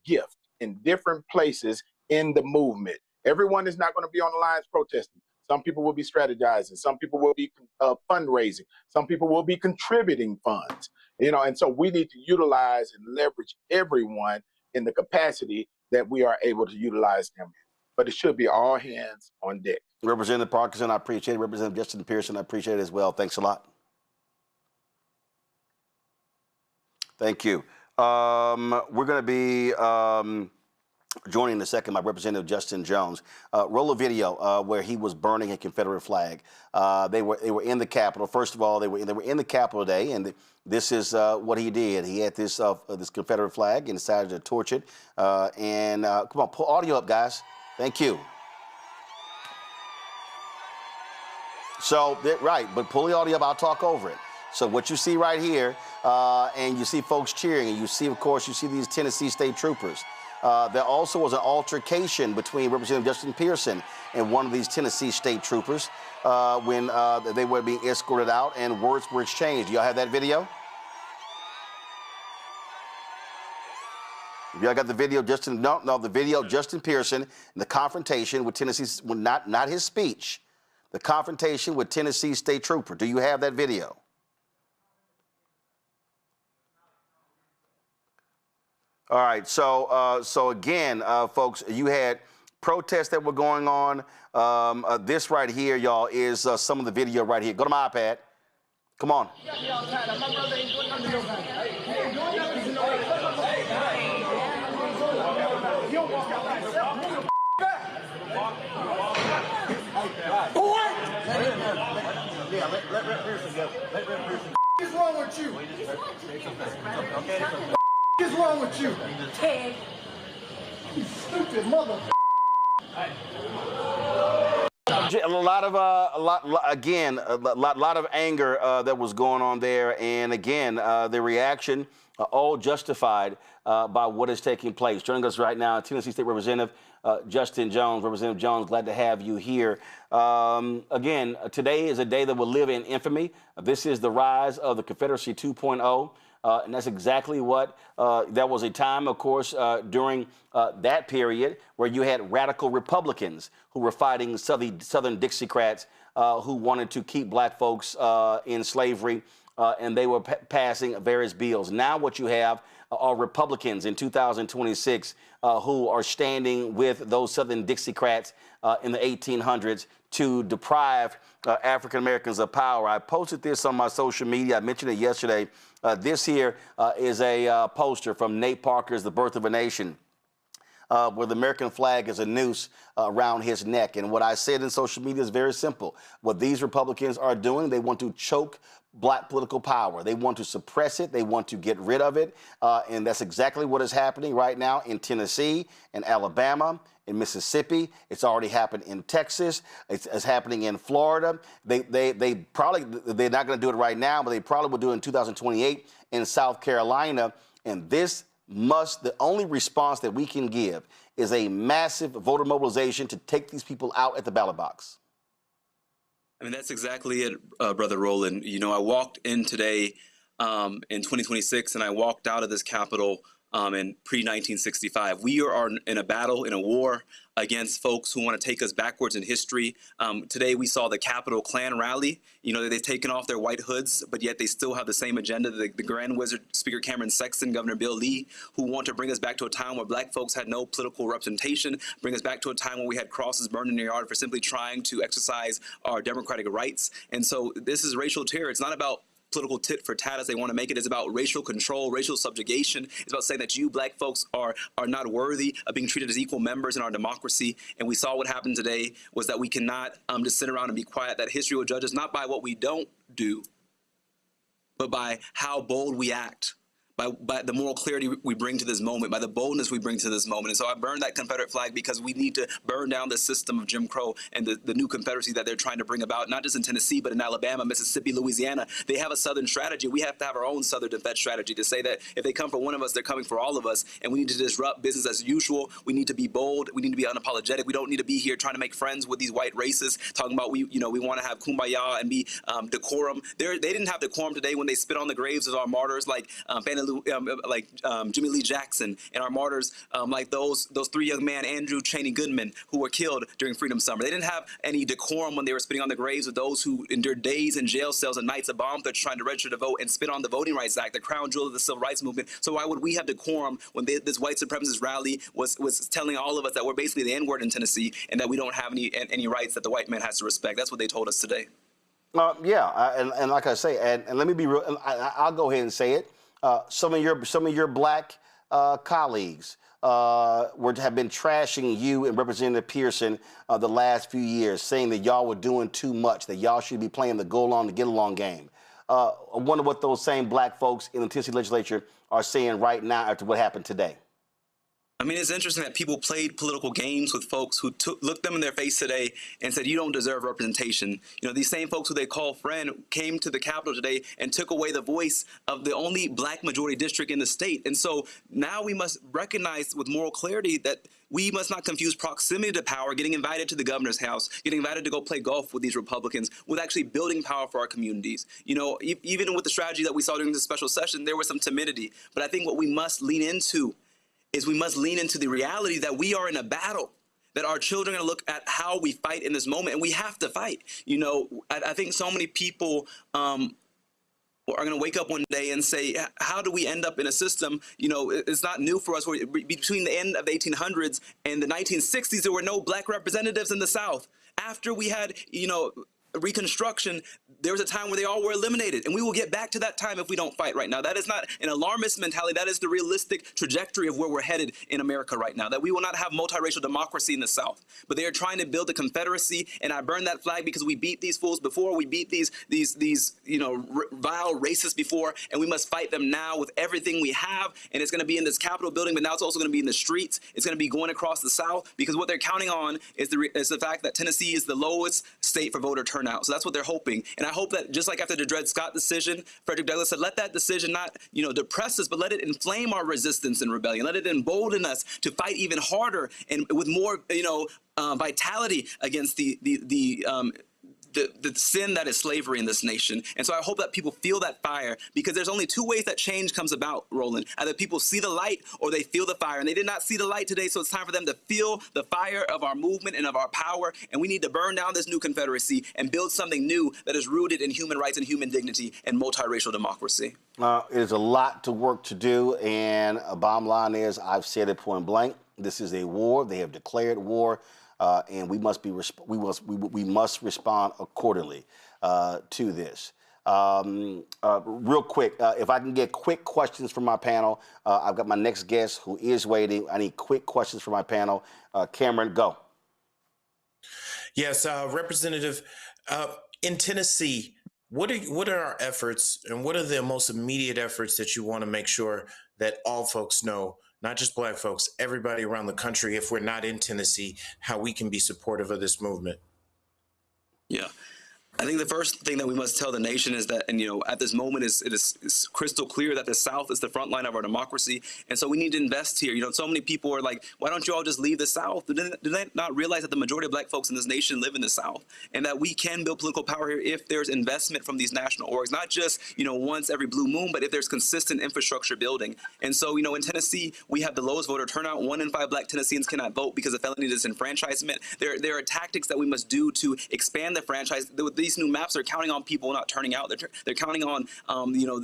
gift in different places in the movement. Everyone is not going to be on the lines protesting. Some people will be strategizing. Some people will be fundraising. Some people will be contributing funds, and so we need to utilize and leverage everyone in the capacity that we are able to utilize them in. But it should be all hands on deck. Representative Parkinson, I appreciate it. Representative Justin Pearson, I appreciate it as well. Thanks a lot. Thank you. We're going to be joining in a second by Representative Justin Jones. Roll a video where he was burning a Confederate flag. They were in the Capitol. First of all, they were in the Capitol today, and this is what he did. He had this Confederate flag and decided to torch it. Come on, pull audio up, guys. Thank you. So, right, but pull the audio up, I'll talk over it. So what you see right here, and you see folks cheering, and you see these Tennessee state troopers. There also was an altercation between Representative Justin Pearson and one of these Tennessee state troopers when they were being escorted out and words were exchanged. Do y'all have that video? Y'all got the video, Justin? No, the video, Justin Pearson, and the confrontation with Tennessee, well, not his speech, the confrontation with Tennessee state trooper. Do you have that video? All right, so again, folks, you had protests that were going on. This right here, y'all, is some of the video right here. Go to my iPad. Come on. What is wrong with you? What is wrong with you? You stupid mother. a lot of anger that was going on there, and again, the reaction all justified by what is taking place. Joining us right now, Tennessee State Representative Justin Jones. Representative Jones, glad to have you here. Again, today is a day that will live in infamy. This is the rise of the Confederacy 2.0. And that's exactly what, that was a time, of course, during that period where you had radical Republicans who were fighting Southern Dixiecrats who wanted to keep black folks in slavery, and they were passing various bills. Now what you have are Republicans in 2026 who are standing with those Southern Dixiecrats in the 1800s to deprive African Americans of power. I posted this on my social media. I mentioned it yesterday. This here is a poster from Nate Parker's The Birth of a Nation, where the American flag is a noose around his neck. And what I said in social media is very simple. What these Republicans are doing, they want to choke black political power. They want to suppress it. They want to get rid of it. And that's exactly what is happening right now in Tennessee, in Alabama, in Mississippi. It's already happened in Texas. It's happening in Florida. They probably, they're not going to do it right now, but they probably will do it in 2028 in South Carolina. And this the only response that we can give is a massive voter mobilization to take these people out at the ballot box. I mean, that's exactly it, Brother Roland. You know, I walked in today in 2026, and I walked out of this Capitol in pre-1965. We are in a battle, in a war against folks who want to take us backwards in history. Today we saw the Capitol Klan rally. You know, they've taken off their white hoods, but yet they still have the same agenda. The Grand Wizard, Speaker Cameron Sexton, Governor Bill Lee, who want to bring us back to a time where black folks had no political representation, bring us back to a time when we had crosses burned in the yard for simply trying to exercise our democratic rights. And so this is racial terror. It's not about political tit for tat as they want to make it. Is about racial control, racial subjugation. It's about saying that you black folks are not worthy of being treated as equal members in our democracy. And we saw what happened today was that we cannot just sit around and be quiet, that history will judge us not by what we don't do, but by how bold we act, by the moral clarity we bring to this moment, by the boldness we bring to this moment. And so I burned that Confederate flag because we need to burn down the system of Jim Crow and the new Confederacy that they're trying to bring about, not just in Tennessee, but in Alabama, Mississippi, Louisiana. They have a Southern strategy. We have to have our own Southern defense strategy to say that if they come for one of us, they're coming for all of us. And we need to disrupt business as usual. We need to be bold. We need to be unapologetic. We don't need to be here trying to make friends with these white racists, talking about we want to have kumbaya and be decorum. They didn't have decorum today when they spit on the graves of our martyrs like Jimmy Lee Jackson, and our martyrs like those three young men, Andrew Cheney Goodman, who were killed during Freedom Summer. They didn't have any decorum when they were spitting on the graves of those who endured days in jail cells and nights of bomb threats trying to register to vote and spit on the Voting Rights Act, the crown jewel of the civil rights movement. So why would we have decorum when this white supremacist rally was telling all of us that we're basically the N-word in Tennessee and that we don't have any rights that the white man has to respect? That's what they told us today. And like I say, and let me be real, I'll go ahead and say it. Some of your black colleagues have been trashing you and Representative Pearson the last few years, saying that y'all were doing too much, that y'all should be playing the go along to get along game. I wonder what those same black folks in the Tennessee legislature are saying right now after what happened today. I mean, it's interesting that people played political games with folks who looked them in their face today and said, you don't deserve representation. You know, these same folks who they call friend came to the Capitol today and took away the voice of the only black majority district in the state. And so now we must recognize with moral clarity that we must not confuse proximity to power, getting invited to the governor's house, getting invited to go play golf with these Republicans, with actually building power for our communities. You know, even with the strategy that we saw during this special session, there was some timidity. But I think what we must lean into is we must lean into the reality that we are in a battle, that our children are going to look at how we fight in this moment, and we have to fight. You know, I think so many people are going to wake up one day and say, how do we end up in a system? You know, it's not new for us. Between the end of the 1800s and the 1960s, there were no black representatives in the South. After we had, you know, Reconstruction, there was a time where they all were eliminated, and we will get back to that time if we don't fight right now. That is not an alarmist mentality. That is the realistic trajectory of where we're headed in America right now, that we will not have multiracial democracy in the South. But they are trying to build a confederacy, and I burn that flag because we beat these fools before. We beat these vile racists before, and we must fight them now with everything we have. And it's going to be in this Capitol building, but now it's also going to be in the streets. It's going to be going across the South, because what they're counting on is the fact that Tennessee is the lowest state for voter turnout. So that's what they're hoping. And I hope that just like after the Dred Scott decision, Frederick Douglass said, let that decision not, depress us, but let it inflame our resistance and rebellion. Let it embolden us to fight even harder and with more, vitality against the sin that is slavery in this nation. And so I hope that people feel that fire, because there's only two ways that change comes about, Roland. Either people see the light or they feel the fire. And they did not see the light today, so it's time for them to feel the fire of our movement and of our power. And we need to burn down this new Confederacy and build something new that is rooted in human rights and human dignity and multiracial democracy. There's a lot to work to do, and a bottom line is, I've said it point blank, this is a war. They have declared war. And we must respond accordingly to this. Real quick, if I can get quick questions from my panel, I've got my next guest who is waiting. I need quick questions from my panel. Cameron, go. Yes, Representative, in Tennessee, what are our efforts, and what are the most immediate efforts that you want to make sure that all folks know, not just Black folks, everybody around the country, if we're not in Tennessee, how we can be supportive of this movement? Yeah. I think the first thing that we must tell the nation is that, and at this moment, it is crystal clear that the South is the front line of our democracy, and so we need to invest here. So many people are like, "Why don't you all just leave the South?" Do they not realize that the majority of Black folks in this nation live in the South, and that we can build political power here if there's investment from these national orgs, not just once every blue moon, but if there's consistent infrastructure building. And so in Tennessee, we have the lowest voter turnout. 1 in 5 Black Tennesseans cannot vote because of felony disenfranchisement. There are tactics that we must do to expand the franchise. These new maps are counting on people not turning out. They're counting on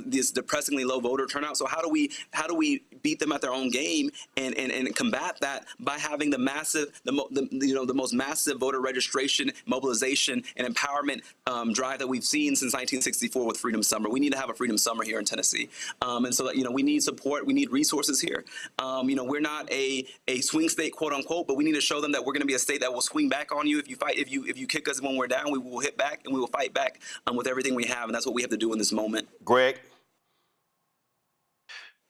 this depressingly low voter turnout. So how do we beat them at their own game and combat that by having the most massive voter registration, mobilization, and empowerment drive that we've seen since 1964 with Freedom Summer. We need to have a Freedom Summer here in Tennessee, and so that we need support. We need resources here. We're not a swing state, quote unquote, but we need to show them that we're going to be a state that will swing back on you if you fight. If you kick us when we're down, we will hit back and we will fight back with everything we have, and that's what we have to do in this moment. Greg?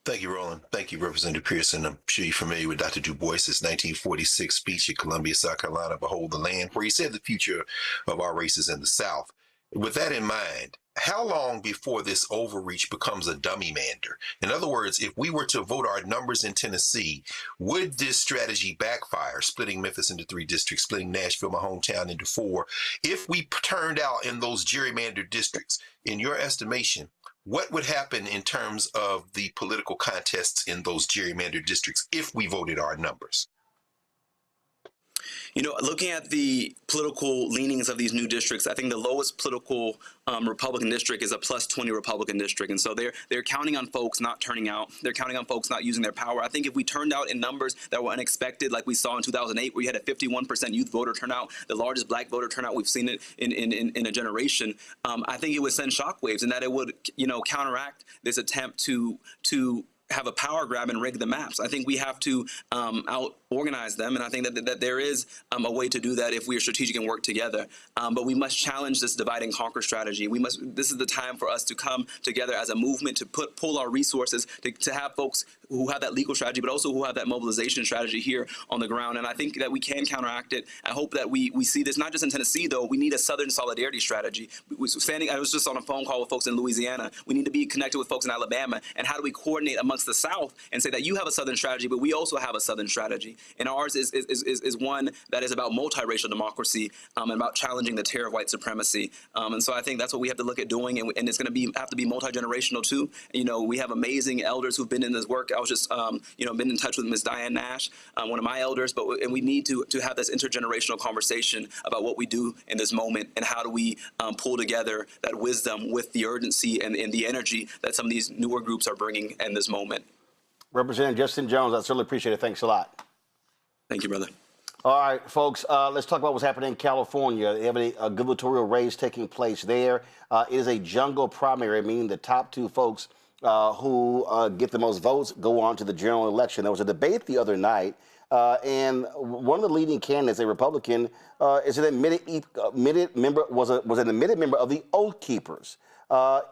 Thank you, Roland. Thank you, Representative Pearson. I'm sure you're familiar with Dr. Du Bois's 1946 speech at Columbia, South Carolina, Behold the Land, where he said the future of our race is in the South. With that in mind, how long before this overreach becomes a dummy mander? In other words, if we were to vote our numbers in Tennessee, would this strategy backfire, splitting Memphis into 3 districts, splitting Nashville, my hometown, into 4? If we turned out in those gerrymandered districts, in your estimation, what would happen in terms of the political contests in those gerrymandered districts if we voted our numbers? Looking at the political leanings of these new districts, I think the lowest political Republican district is a +20 Republican district. And so they're counting on folks not turning out. They're counting on folks not using their power. I think if we turned out in numbers that were unexpected, like we saw in 2008, where you had a 51% youth voter turnout, the largest Black voter turnout we've seen it in a generation, I think it would send shockwaves, and that it would, counteract this attempt to have a power grab and rig the maps. I think we have to out-organize them, and I think that there is a way to do that if we are strategic and work together. But we must challenge this divide and conquer strategy. This is the time for us to come together as a movement to pull our resources to have folks who have that legal strategy, but also who have that mobilization strategy here on the ground. And I think that we can counteract it. I hope that we see this not just in Tennessee, though. We need a Southern solidarity strategy. I was just on a phone call with folks in Louisiana. We need to be connected with folks in Alabama. And how do we coordinate amongst the South and say that you have a Southern strategy, but we also have a Southern strategy? And ours is one that is about multiracial democracy and about challenging the terror of white supremacy. And so I think that's what we have to look at doing, and it's going to have to be multi-generational too. We have amazing elders who've been in this work. I was just been in touch with Ms. Diane Nash, one of my elders, and we need to have this intergenerational conversation about what we do in this moment and how do we pull together that wisdom with the urgency and the energy that some of these newer groups are bringing in this moment. Representative Justin Jones, I certainly appreciate it. Thanks a lot. Thank you, brother. All right, folks, let's talk about what's happening in California. They have a gubernatorial race taking place there. It is a jungle primary, meaning the top two folks who get the most votes go on to the general election. There was a debate the other night, and one of the leading candidates, a Republican, is an admitted member of the Oath Keepers.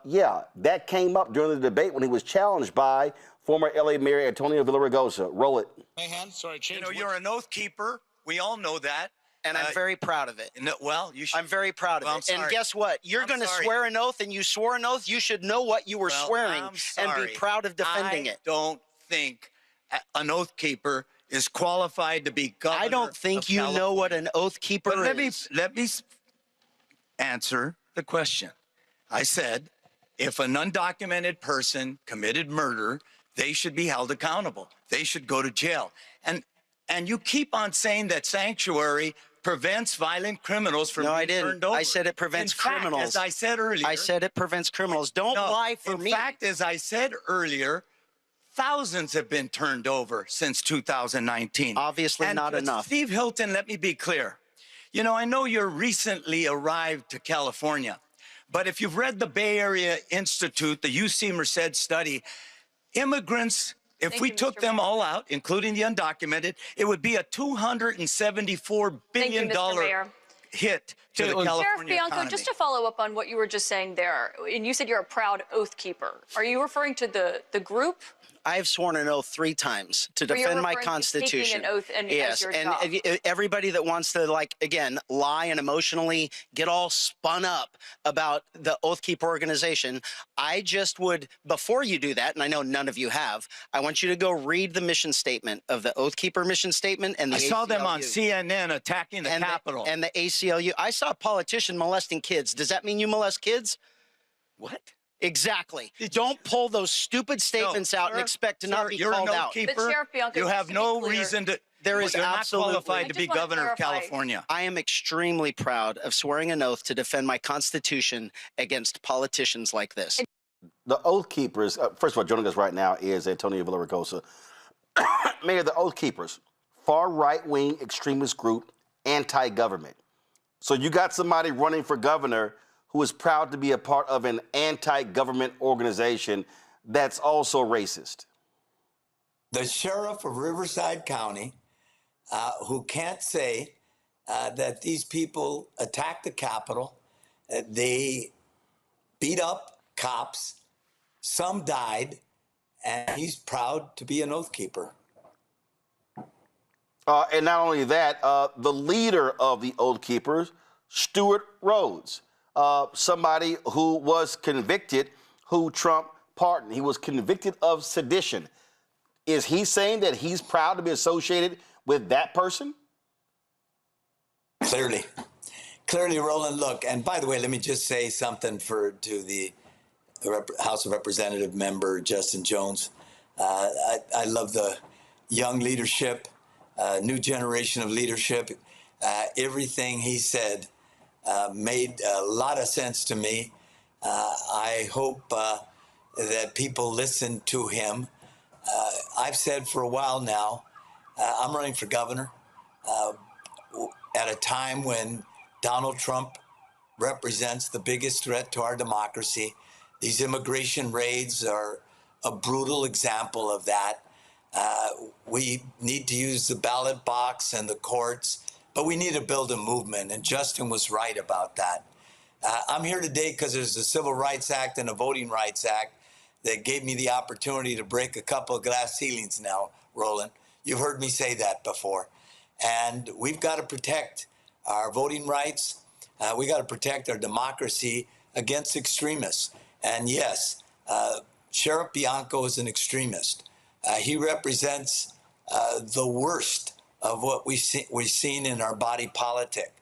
Yeah, that came up during the debate when he was challenged by former LA Mayor Antonio Villaraigosa. Roll it. My hand, sorry, change. You're an Oath Keeper. We all know that. And I'm very proud of it. No, well, you should. I'm very proud of it. And guess what? You're going to swear an oath, and you swore an oath. You should know what you were swearing and be proud of defending it. I don't think an Oath Keeper is qualified to be governor. I don't think you know what an Oath Keeper is. Let me answer the question. I said, if an undocumented person committed murder, they should be held accountable. They should go to jail. And you keep on saying that sanctuary prevents violent criminals from being turned over. I said it prevents criminals. As I said earlier. I said it prevents criminals. Don't lie for me. In fact, as I said earlier, thousands have been turned over since 2019. Obviously not enough. Steve Hilton, let me be clear. I know you're recently arrived to California, but if you've read the Bay Area Institute, the UC Merced study, immigrants, if we took them all out, including the undocumented, it would be a $274 billion hit to the California Sheriff Bianco, economy. just to follow up on what you were just saying there, and you said you're a proud Oath Keeper. Are you referring to the group? I have sworn an oath 3 times to defend my Constitution. Taking an oath yes, as your and job. Everybody that wants to, again, lie and emotionally get all spun up about the Oath Keeper organization, I just would, before you do that, and I know none of you have, I want you to go read the mission statement of the Oath Keeper mission statement and the I saw them on ACLU. CNN attacking the Capitol. And the ACLU. I saw a politician molesting kids. Does that mean you molest kids? What? Exactly. Don't pull those stupid statements out and expect to not be called out. But Sheriff Bianco, you just have to be no clear, reason to. There is you're absolutely not qualified to be governor of California. I am extremely proud of swearing an oath to defend my Constitution against politicians like this. The Oath Keepers, first of all, joining us right now is Antonio Villaraigosa. Mayor, the Oath Keepers, far right-wing extremist group, anti-government. So you got somebody running for governor who is proud to be a part of an anti-government organization that's also racist. The sheriff of Riverside County, who can't say that these people attacked the Capitol, they beat up cops, some died, and he's proud to be an Oath Keeper. And not only that, the leader of the Oath Keepers, Stuart Rhodes, somebody who was convicted, who Trump pardoned. He was convicted of sedition. Is he saying that he's proud to be associated with that person? Clearly, Roland. Look, and by the way, let me just say something to the House of Representative member Justin Jones. I love the young leadership, new generation of leadership. Everything he said made a lot of sense to me. I hope that people listen to him. I've said for a while now, I'm running for governor at a time when Donald Trump represents the biggest threat to our democracy. These immigration raids are a brutal example of that. We need to use the ballot box and the courts, but we need to build a movement, and Justin was right about that. I'm here today because there's a Civil Rights Act and a Voting Rights Act that gave me the opportunity to break a couple of glass ceilings now, Roland. You've heard me say that before. And we've got to protect our voting rights. We got to protect our democracy against extremists. And yes, Sheriff Bianco is an extremist. He represents the worst of what we've seen in our body politic.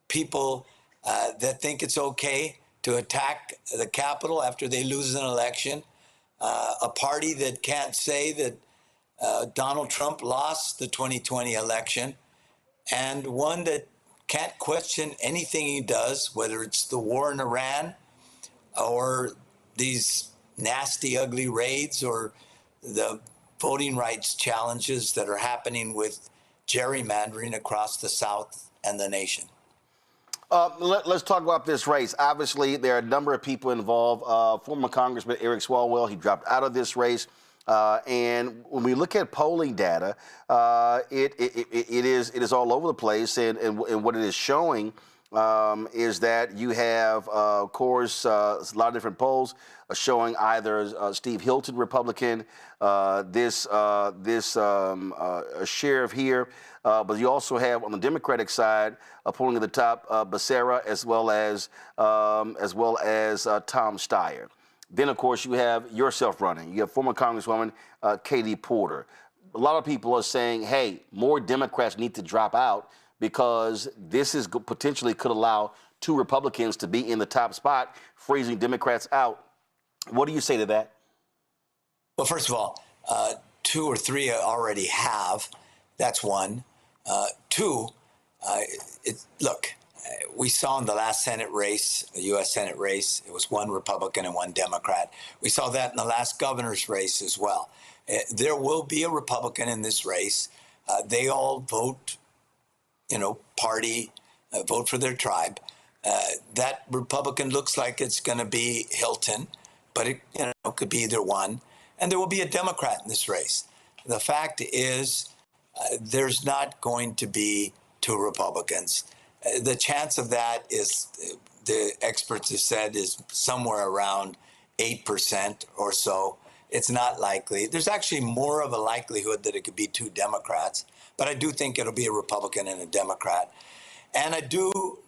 People that think it's okay to attack the Capitol after they lose an election. A party that can't say that Donald Trump lost the 2020 election, and one that can't question anything he does, whether it's the war in Iran or these nasty, ugly raids or the voting rights challenges that are happening with gerrymandering across the South and the nation. Let's talk about this race. Obviously, there are a number of people involved. Former Congressman Eric Swalwell, he dropped out of this race. And when we look at polling data, it is all over the place. And what it is showing is that you have, of course, a lot of different polls showing either Steve Hilton, Republican, this sheriff here, but you also have on the Democratic side, polling at the top, Becerra as well as Tom Steyer. Then, of course, you have yourself running. You have former Congresswoman Katie Porter. A lot of people are saying, hey, more Democrats need to drop out because this is potentially could allow two Republicans to be in the top spot, freezing Democrats out. What do you say to that? Well, first of all, 2 or 3 already have. That's one. 2, look, we saw in the last Senate race, the U.S. Senate race, it was 1 Republican and 1 Democrat. We saw that in the last governor's race as well. There will be a Republican in this race. They all vote, party, vote for their tribe. That Republican looks like it's going to be Hilton, but it could be either one. And there will be a Democrat in this race. The fact is, there's not going to be 2 Republicans. The chance of that is, the experts have said, is somewhere around 8% or so. It's not likely. There's actually more of a likelihood that it could be 2 Democrats, but I do think it'll be a Republican and a Democrat. And I do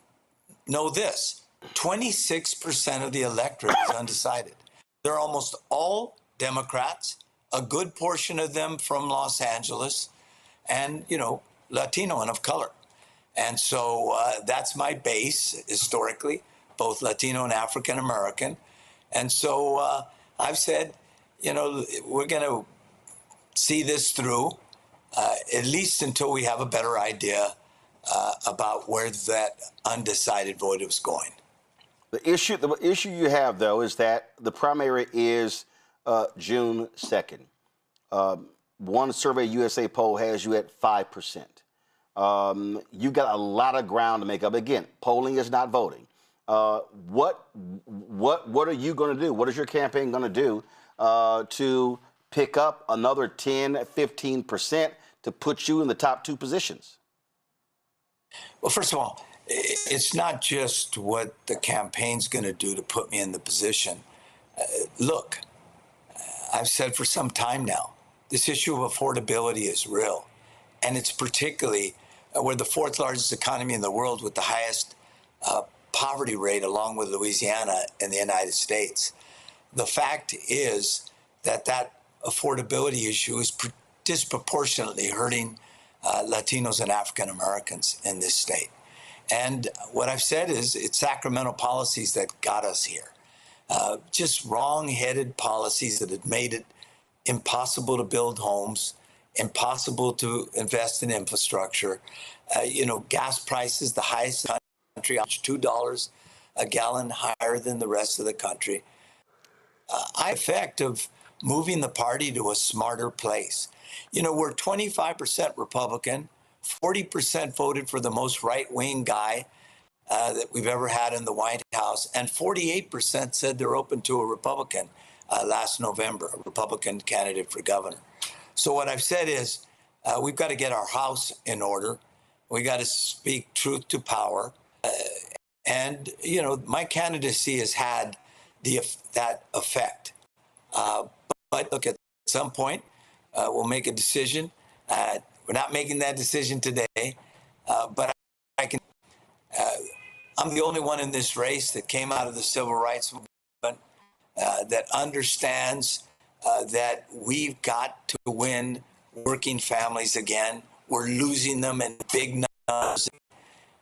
know this, 26% of the electorate is undecided. They're almost all Democrats, a good portion of them from Los Angeles, and, Latino and of color. And so that's my base historically, both Latino and African American. And so I've said, we're going to see this through, at least until we have a better idea about where that undecided vote is going. The issue you have, though, is that the primary is June 2nd. One Survey USA poll has you at 5%. You got a lot of ground to make up. Again, polling is not voting. What are you going to do? What is your campaign going to do to pick up another 10, 15% to put you in the top 2 positions? Well, first of all, it's not just what the campaign's going to do to put me in the position. Look, I've said for some time now, this issue of affordability is real. And it's particularly, we're the 4th largest economy in the world with the highest poverty rate, along with Louisiana in the United States. The fact is that affordability issue is disproportionately hurting Latinos and African Americans in this state. And what I've said is it's Sacramento policies that got us here. Just wrong-headed policies that had made it impossible to build homes, impossible to invest in infrastructure. Gas prices, the highest in the country, $2 a gallon higher than the rest of the country. Effect of moving the party to a smarter place. We're 25% Republican, 40% voted for the most right-wing guy that we've ever had in the White House, and 48% said they're open to a Republican last November, a Republican candidate for governor. So what I've said is we've got to get our house in order. We got to speak truth to power. And my candidacy has had that effect. But look, at some point, we'll make a decision. We're not making that decision today, but I'm the only one in this race that came out of the civil rights movement that understands that we've got to win working families again. We're losing them in big numbers.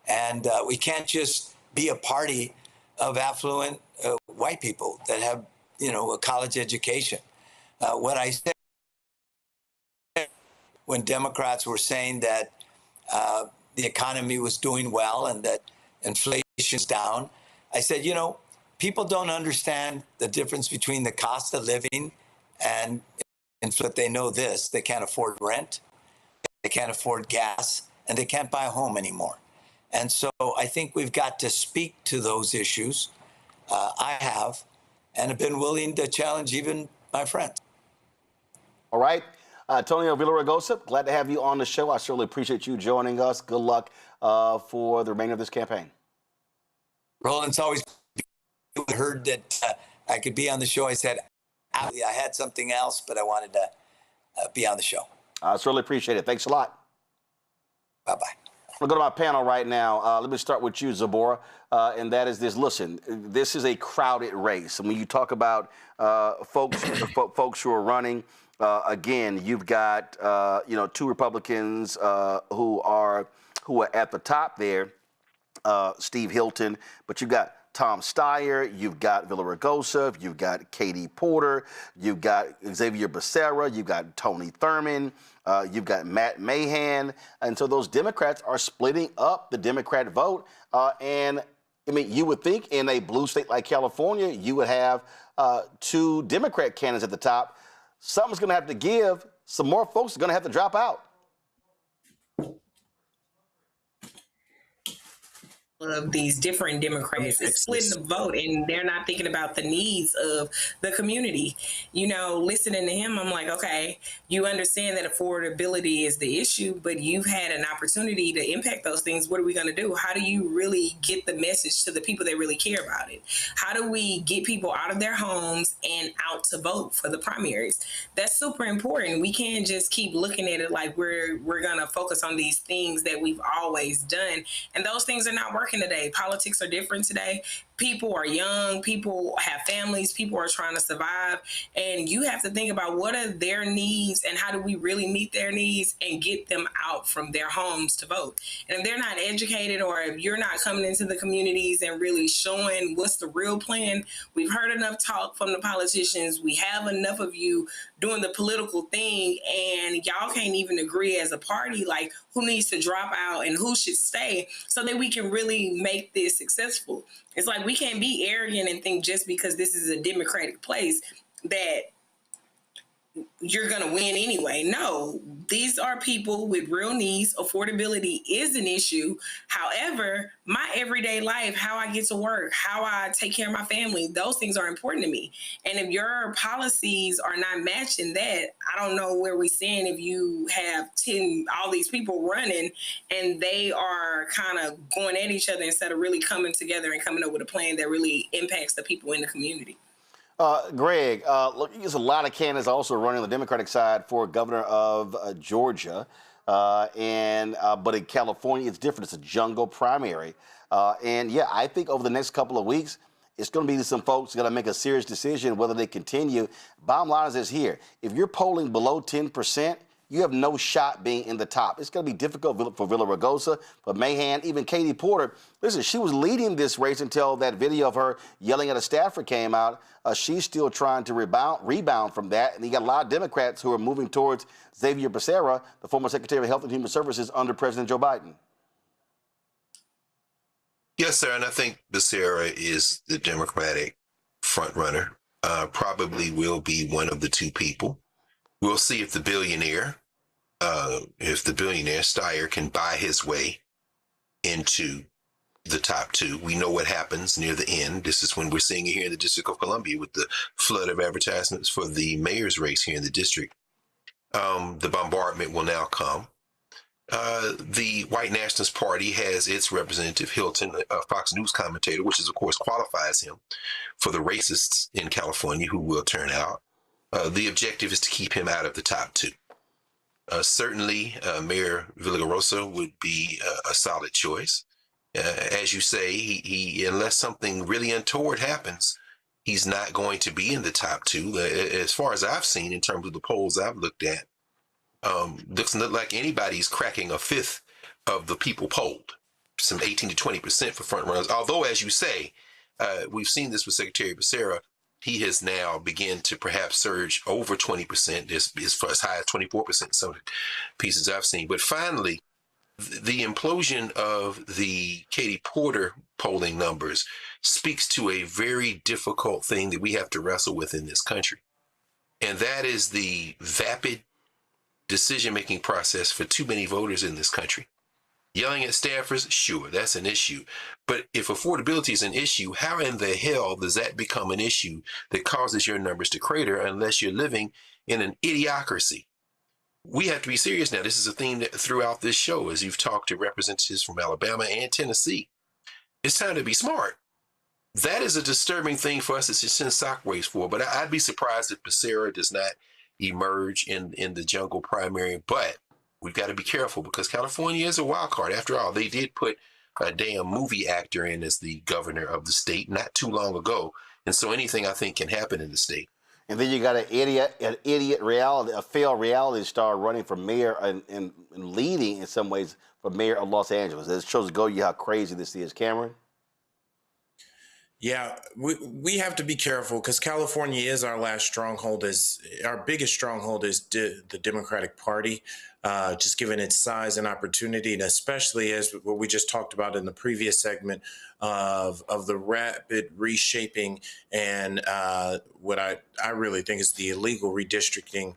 And we can't just be a party of affluent white people that have, a college education. What I said when Democrats were saying that the economy was doing well and that inflation's down, I said, people don't understand the difference between the cost of living and inflation. They know this: they can't afford rent, they they can't afford gas, and they can't buy a home anymore. And so I think we've got to speak to those issues. I have, and have been willing to challenge even my friends. All right. Antonio Villaraigosa, glad to have you on the show. I certainly appreciate you joining us. Good luck for the remainder of this campaign. Roland, it's always heard that I could be on the show. I said, I had something else, but I wanted to be on the show. I certainly appreciate it. Thanks a lot. Bye-bye. I'm going to go to my panel right now. Let me start with you, Zabora, and that is this. Listen, this is a crowded race. And when you talk about folks who are running, again, you've got, two Republicans who are at the top there, Steve Hilton, but you've got Tom Steyer, you've got Villaraigosa, you've got Katie Porter, you've got Xavier Becerra, you've got Tony Thurmond, you've got Matt Mahan, and so those Democrats are splitting up the Democrat vote. And I mean, you would think in a blue state like California, you would have two Democrat candidates at the top. Something's going to have to give. Some more folks are going to have to drop out. Of these different Democrats is splitting the vote, and they're not thinking about the needs of the community. Listening to him, I'm like, okay, you understand that affordability is the issue, but you've had an opportunity to impact those things. What are we going to do? How do you really get the message to the people that really care about it? How do we get people out of their homes and out to vote for the primaries? That's super important. We can't just keep looking at it like we're going to focus on these things that we've always done, and those things are not working today. Politics are different today. People are young, people have families, people are trying to survive, and you have to think about what are their needs and how do we really meet their needs and get them out from their homes to vote. And if they're not educated, or if you're not coming into the communities and really showing what's the real plan, we've heard enough talk from the politicians, we have enough of you doing the political thing, and y'all can't even agree as a party like who needs to drop out and who should stay so that we can really make this successful. It's like we can't be arrogant and think just because this is a Democratic place that you're going to win anyway. No, these are people with real needs. Affordability is an issue. However, my everyday life, how I get to work, how I take care of my family, those things are important to me. And if your policies are not matching that, I don't know where we stand if you have all these people running and they are kind of going at each other instead of really coming together and coming up with a plan that really impacts the people in the community. Greg, look, there's a lot of candidates also running on the Democratic side for governor of Georgia. But in California, it's different. It's a jungle primary. I think over the next couple of weeks, it's going to be some folks going to make a serious decision whether they continue. Bottom line is this here. If you're polling below 10%, you have no shot being in the top. It's going to be difficult for Villaraigosa, for Mahan, even Katie Porter. Listen, she was leading this race until that video of her yelling at a staffer came out. She's still trying to rebound from that. And you got a lot of Democrats who are moving towards Xavier Becerra, the former Secretary of Health and Human Services under President Joe Biden. Yes, sir. And I think Becerra is the Democratic frontrunner. Probably will be one of the two people. We'll see if the billionaire Steyer can buy his way into the top two. We know what happens near the end. This is when we're seeing it here in the District of Columbia with the flood of advertisements for the mayor's race here in the district. The bombardment will now come. The White Nationalist Party has its representative, Hilton, a Fox News commentator, which is, of course, qualifies him for the racists in California who will turn out. The objective is to keep him out of the top two. Certainly, Mayor Villaraigosa would be a solid choice. As you say, he unless something really untoward happens, he's not going to be in the top two. As far as I've seen in terms of the polls I've looked at, doesn't look like anybody's cracking a fifth of the people polled, some 18 to 20% for front runners. Although, as you say, we've seen this with Secretary Becerra. He has now begun to perhaps surge over 20%, as high as 24% in some pieces I've seen. But finally, the implosion of the Katie Porter polling numbers speaks to a very difficult thing that we have to wrestle with in this country. And that is the vapid decision-making process for too many voters in this country. Yelling at staffers, sure, that's an issue. But if affordability is an issue, how in the hell does that become an issue that causes your numbers to crater unless you're living in an idiocracy? We have to be serious now. This is a theme that throughout this show, as you've talked to representatives from Alabama and Tennessee. It's time to be smart. That is a disturbing thing for us to send shockwaves for. But I'd be surprised if Becerra does not emerge in the jungle primary. But we've got to be careful because California is a wild card. After all, they did put a damn movie actor in as the governor of the state not too long ago. And so anything I think can happen in the state. And then you got an idiot reality, a failed reality star running for mayor and leading in some ways for mayor of Los Angeles. It shows you how crazy this is, Cameron. Yeah, we have to be careful because California is our last stronghold. Our biggest stronghold is the Democratic Party, just given its size and opportunity, and especially as what we just talked about in the previous segment of the rapid reshaping and what I really think is the illegal redistricting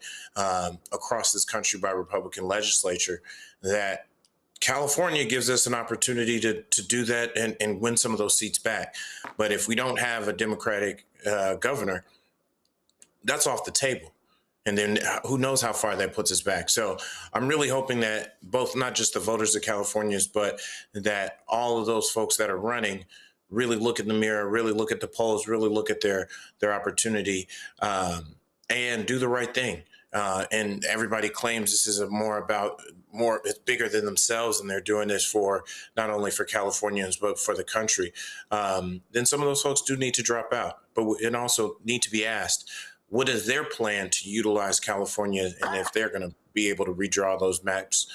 across this country by Republican legislature, that California gives us an opportunity to do that and win some of those seats back. But if we don't have a Democratic governor, that's off the table. And then who knows how far that puts us back. So I'm really hoping that both, not just the voters of California, but that all of those folks that are running really look in the mirror, really look at the polls, really look at their opportunity and do the right thing. And everybody claims this is it's bigger than themselves, and they're doing this for not only for Californians but for the country. Then some of those folks do need to drop out, and also need to be asked, what is their plan to utilize California, and if they're going to be able to redraw those maps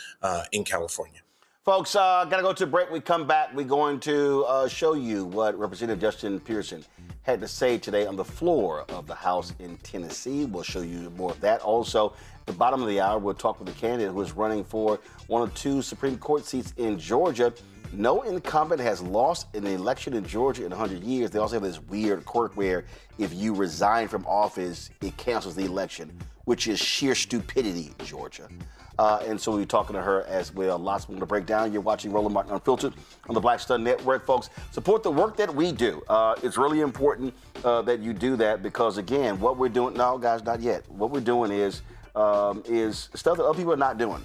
in California. Folks, got to go to a break. We come back. We're going to show you what Representative Justin Pearson had to say today on the floor of the House in Tennessee. We'll show you more of that. Also, at the bottom of the hour, we'll talk with a candidate who is running for one of two Supreme Court seats in Georgia. No incumbent has lost an election in Georgia in 100 years. They also have this weird quirk where if you resign from office, it cancels the election, which is sheer stupidity in Georgia. And so we'll be talking to her as well. Lots more to break down. You're watching Roland Martin Unfiltered on the Black Star Network, folks. Support the work that we do. It's really important that you do that because, again, what we're doing, no, guys, not yet. What we're doing is stuff that other people are not doing.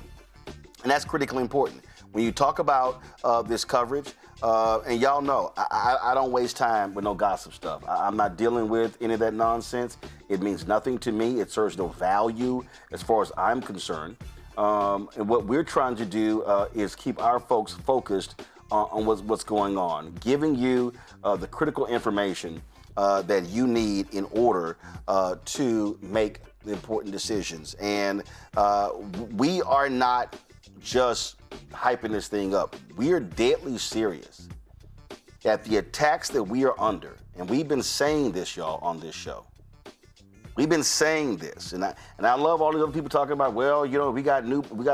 And that's critically important. When you talk about this coverage, and y'all know, I don't waste time with no gossip stuff. I'm not dealing with any of that nonsense. It means nothing to me. It serves no value as far as I'm concerned. And what we're trying to do is keep our folks focused on what's going on, giving you the critical information that you need in order to make the important decisions. And we are not just hyping this thing up. We are deadly serious at the attacks that we are under. And we've been saying this, y'all, on this show. We've been saying this, and I love all these other people talking about, well, you know, we got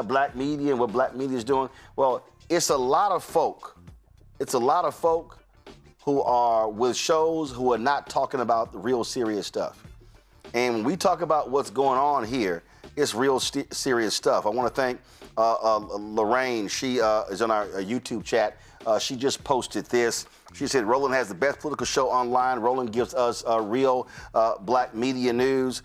black media and what black media is doing. Well, it's a lot of folk. It's a lot of folk who are with shows who are not talking about the real serious stuff. And when we talk about what's going on here, it's real serious stuff. I want to thank Lorraine. She is on our YouTube chat. She just posted this. She said, Roland has the best political show online. Roland gives us real black media news.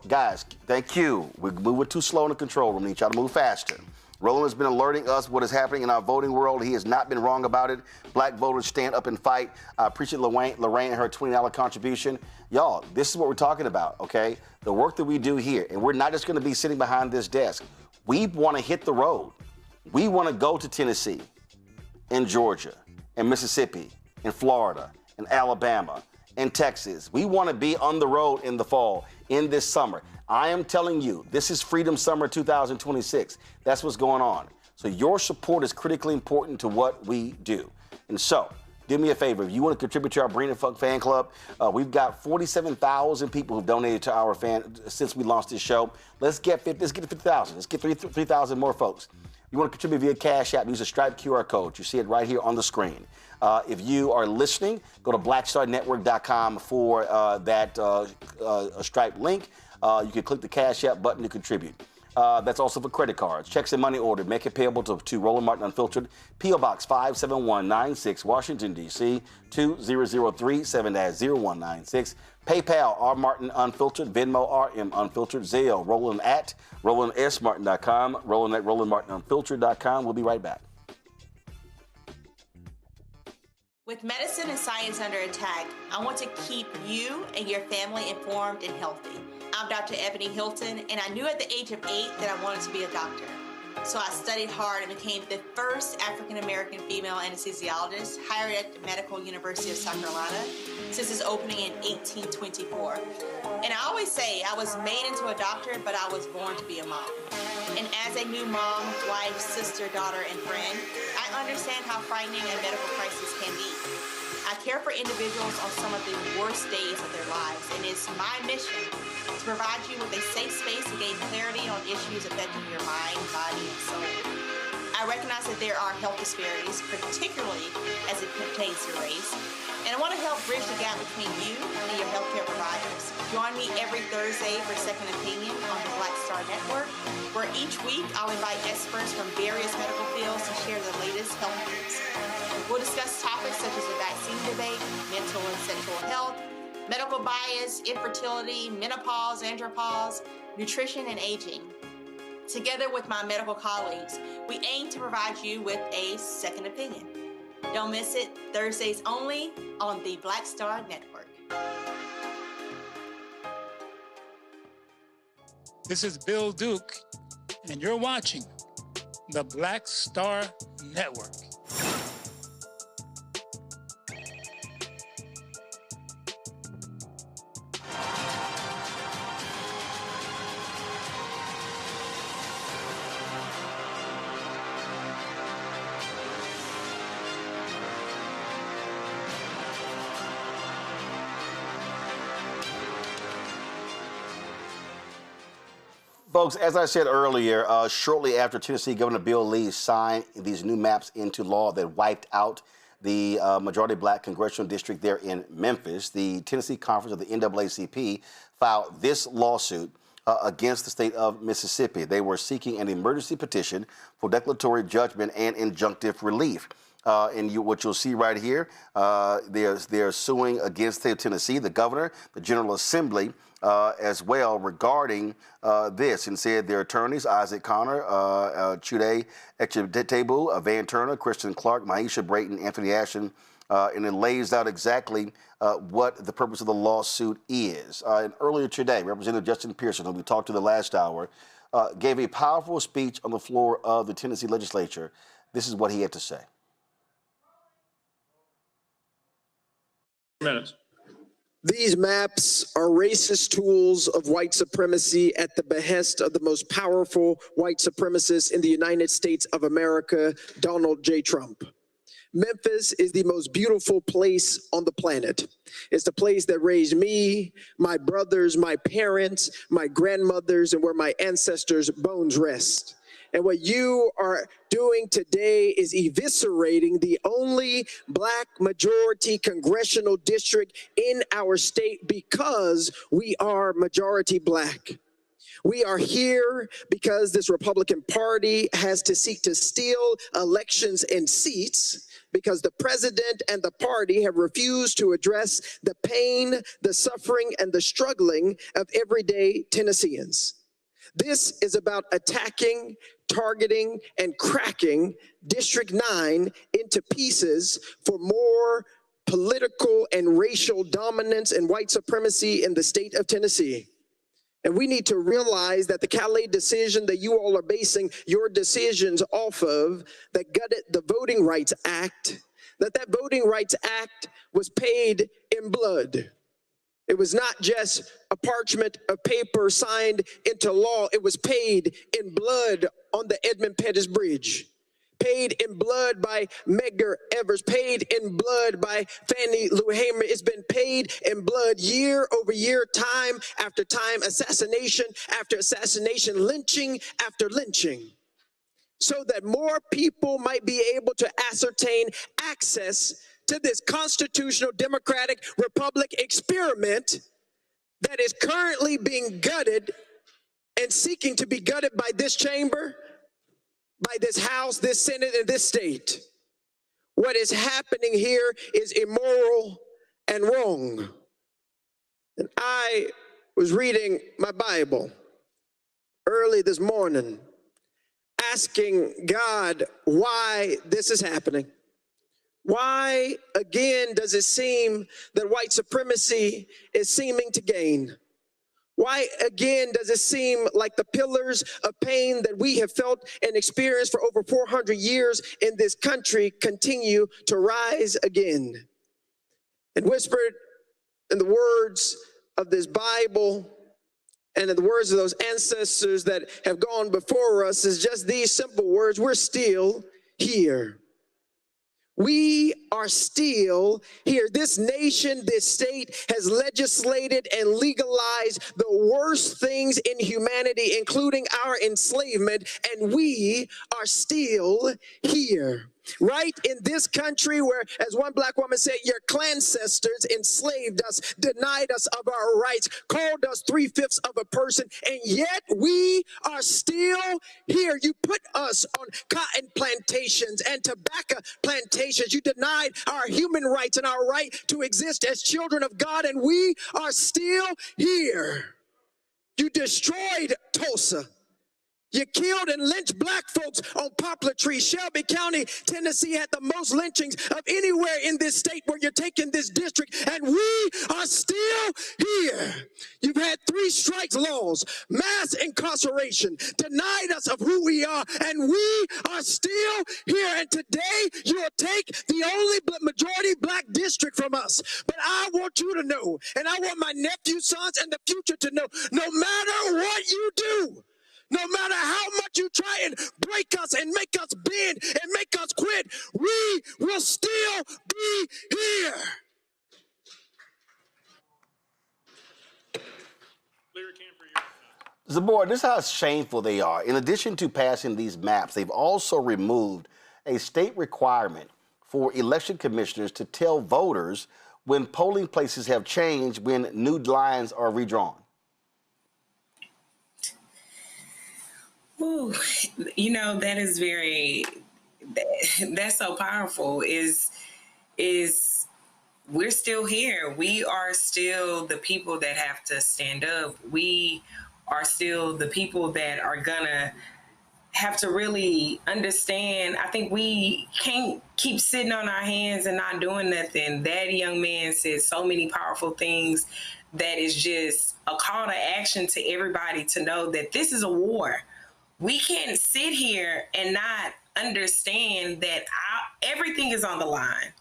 Guys, thank you. We were too slow in the control room. We need y'all to move faster. Roland has been alerting us what is happening in our voting world. He has not been wrong about it. Black voters stand up and fight. I appreciate Lorraine and her $20 contribution. Y'all, this is what we're talking about, okay? The work that we do here. And we're not just going to be sitting behind this desk. We want to hit the road. We want to go to Tennessee and Georgia and Mississippi and Florida and Alabama and Texas. We want to be on the road in the fall, in this summer. I am telling you, this is Freedom Summer 2026. That's what's going on. So your support is critically important to what we do. And so, do me a favor. If you want to contribute to our Bring the Fuck fan club, we've got 47,000 people who've donated to our since we launched this show. Let's get 50,000. Let's get 3,000 more folks. You want to contribute via Cash App, use a Stripe QR code. You see it right here on the screen. If you are listening, go to blackstarnetwork.com for that Stripe link. You can click the Cash App button to contribute. That's also for credit cards. Checks and money order. Make it payable to Roland Martin Unfiltered. P.O. Box 57196, Washington, D.C. 20037-0196. PayPal, R. Martin Unfiltered. Venmo, RM Unfiltered. Zelle, Roland at RolandSMartin.com. Roland at RolandMartinUnfiltered.com. We'll be right back. With medicine and science under attack, I want to keep you and your family informed and healthy. I'm Dr. Ebony Hilton, and I knew at the age of 8 that I wanted to be a doctor. So I studied hard and became the first African-American female anesthesiologist hired at the Medical University of South Carolina since its opening in 1824. And I always say I was made into a doctor, but I was born to be a mom. And as a new mom, wife, sister, daughter, and friend, I understand how frightening a medical crisis can be. I care for individuals on some of the worst days of their lives, and it's my mission to provide you with a safe space to gain clarity on issues affecting your mind, body, and soul. I recognize that there are health disparities, particularly as it pertains to race, and I want to help bridge the gap between you and your healthcare providers. Join me every Thursday for Second Opinion on the Black Star Network, where each week I'll invite experts from various medical fields to share the latest health news. We'll discuss topics such as the vaccine debate, mental and sexual health, medical bias, infertility, menopause, andropause, nutrition, and aging. Together with my medical colleagues, we aim to provide you with a second opinion. Don't miss it, Thursdays only on the Black Star Network. This is Bill Duke, and you're watching the Black Star Network. Folks, as I said earlier, shortly after Tennessee Governor Bill Lee signed these new maps into law that wiped out the majority black congressional district there in Memphis, the Tennessee Conference of the NAACP filed this lawsuit against the state of Mississippi. They were seeking an emergency petition for declaratory judgment and injunctive relief. What you'll see right here, they're suing against the state of Tennessee, the governor, the General Assembly, as well regarding this, and said their attorneys, Isaac Connor, Chude Echetebu, Van Turner, Kristen Clark, Maisha Brayton, Anthony Ashton, and it lays out exactly what the purpose of the lawsuit is. And earlier today, Representative Justin Pearson, who we talked to the last hour, gave a powerful speech on the floor of the Tennessee legislature. This is what he had to say. Minutes. These maps are racist tools of white supremacy at the behest of the most powerful white supremacist in the United States of America, Donald J. Trump. Memphis is the most beautiful place on the planet. It's the place that raised me, my brothers, my parents, my grandmothers, and where my ancestors' bones rest. And what you are doing today is eviscerating the only black majority congressional district in our state because we are majority black. We are here because this Republican Party has to seek to steal elections and seats because the president and the party have refused to address the pain, the suffering, and the struggling of everyday Tennesseans. This is about attacking, targeting, and cracking District 9 into pieces for more political and racial dominance and white supremacy in the state of Tennessee. And we need to realize that the Calais decision that you all are basing your decisions off of, that gutted the Voting Rights Act, that Voting Rights Act was paid in blood. It was not just a parchment of paper signed into law. It was paid in blood on the Edmund Pettus Bridge, paid in blood by Medgar Evers, paid in blood by Fannie Lou Hamer. It's been paid in blood year over year, time after time, assassination after assassination, lynching after lynching, so that more people might be able to ascertain access to this constitutional democratic republic experiment that is currently being gutted and seeking to be gutted by this chamber, by this House, this Senate, and this state. What is happening here is immoral and wrong. And I was reading my Bible early this morning, asking God why this is happening. Why, again, does it seem that white supremacy is seeming to gain? Why, again, does it seem like the pillars of pain that we have felt and experienced for over 400 years in this country continue to rise again? And whispered in the words of this Bible and in the words of those ancestors that have gone before us is just these simple words: we're still here. We are still here. This nation, this state has legislated and legalized the worst things in humanity, including our enslavement, and we are still here. Right in this country where, as one black woman said, your ancestors enslaved us, denied us of our rights, called us 3/5 of a person, and yet we are still here. You put us on cotton plantations and tobacco plantations. You denied our human rights and our right to exist as children of God, and we are still here. You destroyed Tulsa. You killed and lynched black folks on Poplar Tree. Shelby County, Tennessee had the most lynchings of anywhere in this state where you're taking this district, and we are still here. You've had 3 strikes laws, mass incarceration, denied us of who we are, and we are still here. And today you'll take the only majority black district from us. But I want you to know, and I want my nephew, sons, and the future to know, no matter what you do, no matter how much you try and break us and make us bend and make us quit, we will still be here. The board, this is how shameful they are. In addition to passing these maps, they've also removed a state requirement for election commissioners to tell voters when polling places have changed when new lines are redrawn. Ooh, you know, that is that's so powerful, is we're still here. We are still the people that have to stand up. We are still the people that are gonna have to really understand. I think we can't keep sitting on our hands and not doing nothing. That young man said so many powerful things that is just a call to action to everybody to know that this is a war. We can't sit here and not understand that everything is on the line.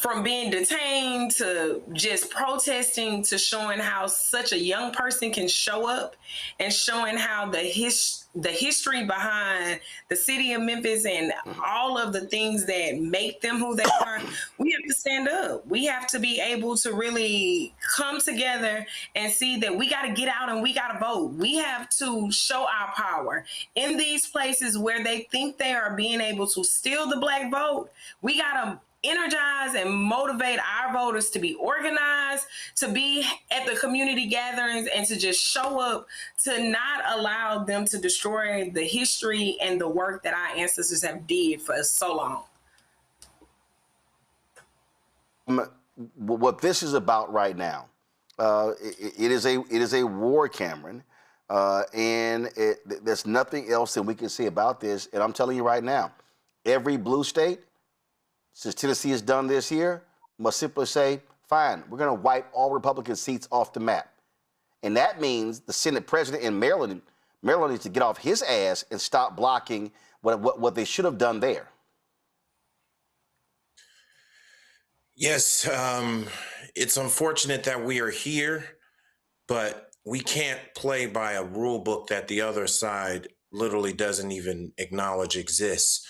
From being detained to just protesting to showing how such a young person can show up and showing how the history behind the city of Memphis and all of the things that make them who they are. We have to stand up. We have to be able to really come together and see that we got to get out and we got to vote. We have to show our power in these places where they think they are being able to steal the black vote. We got to energize and motivate our voters to be organized, to be at the community gatherings, and to just show up, to not allow them to destroy the history and the work that our ancestors have did for so long. What this is about right now, it is a war, Cameron, and there's nothing else that we can say about this. And I'm telling you right now, every blue state, since Tennessee has done this here, must simply say, fine, we're going to wipe all Republican seats off the map. And that means the Senate president in Maryland needs to get off his ass and stop blocking what they should have done there. Yes, it's unfortunate that we are here, but we can't play by a rule book that the other side literally doesn't even acknowledge exists.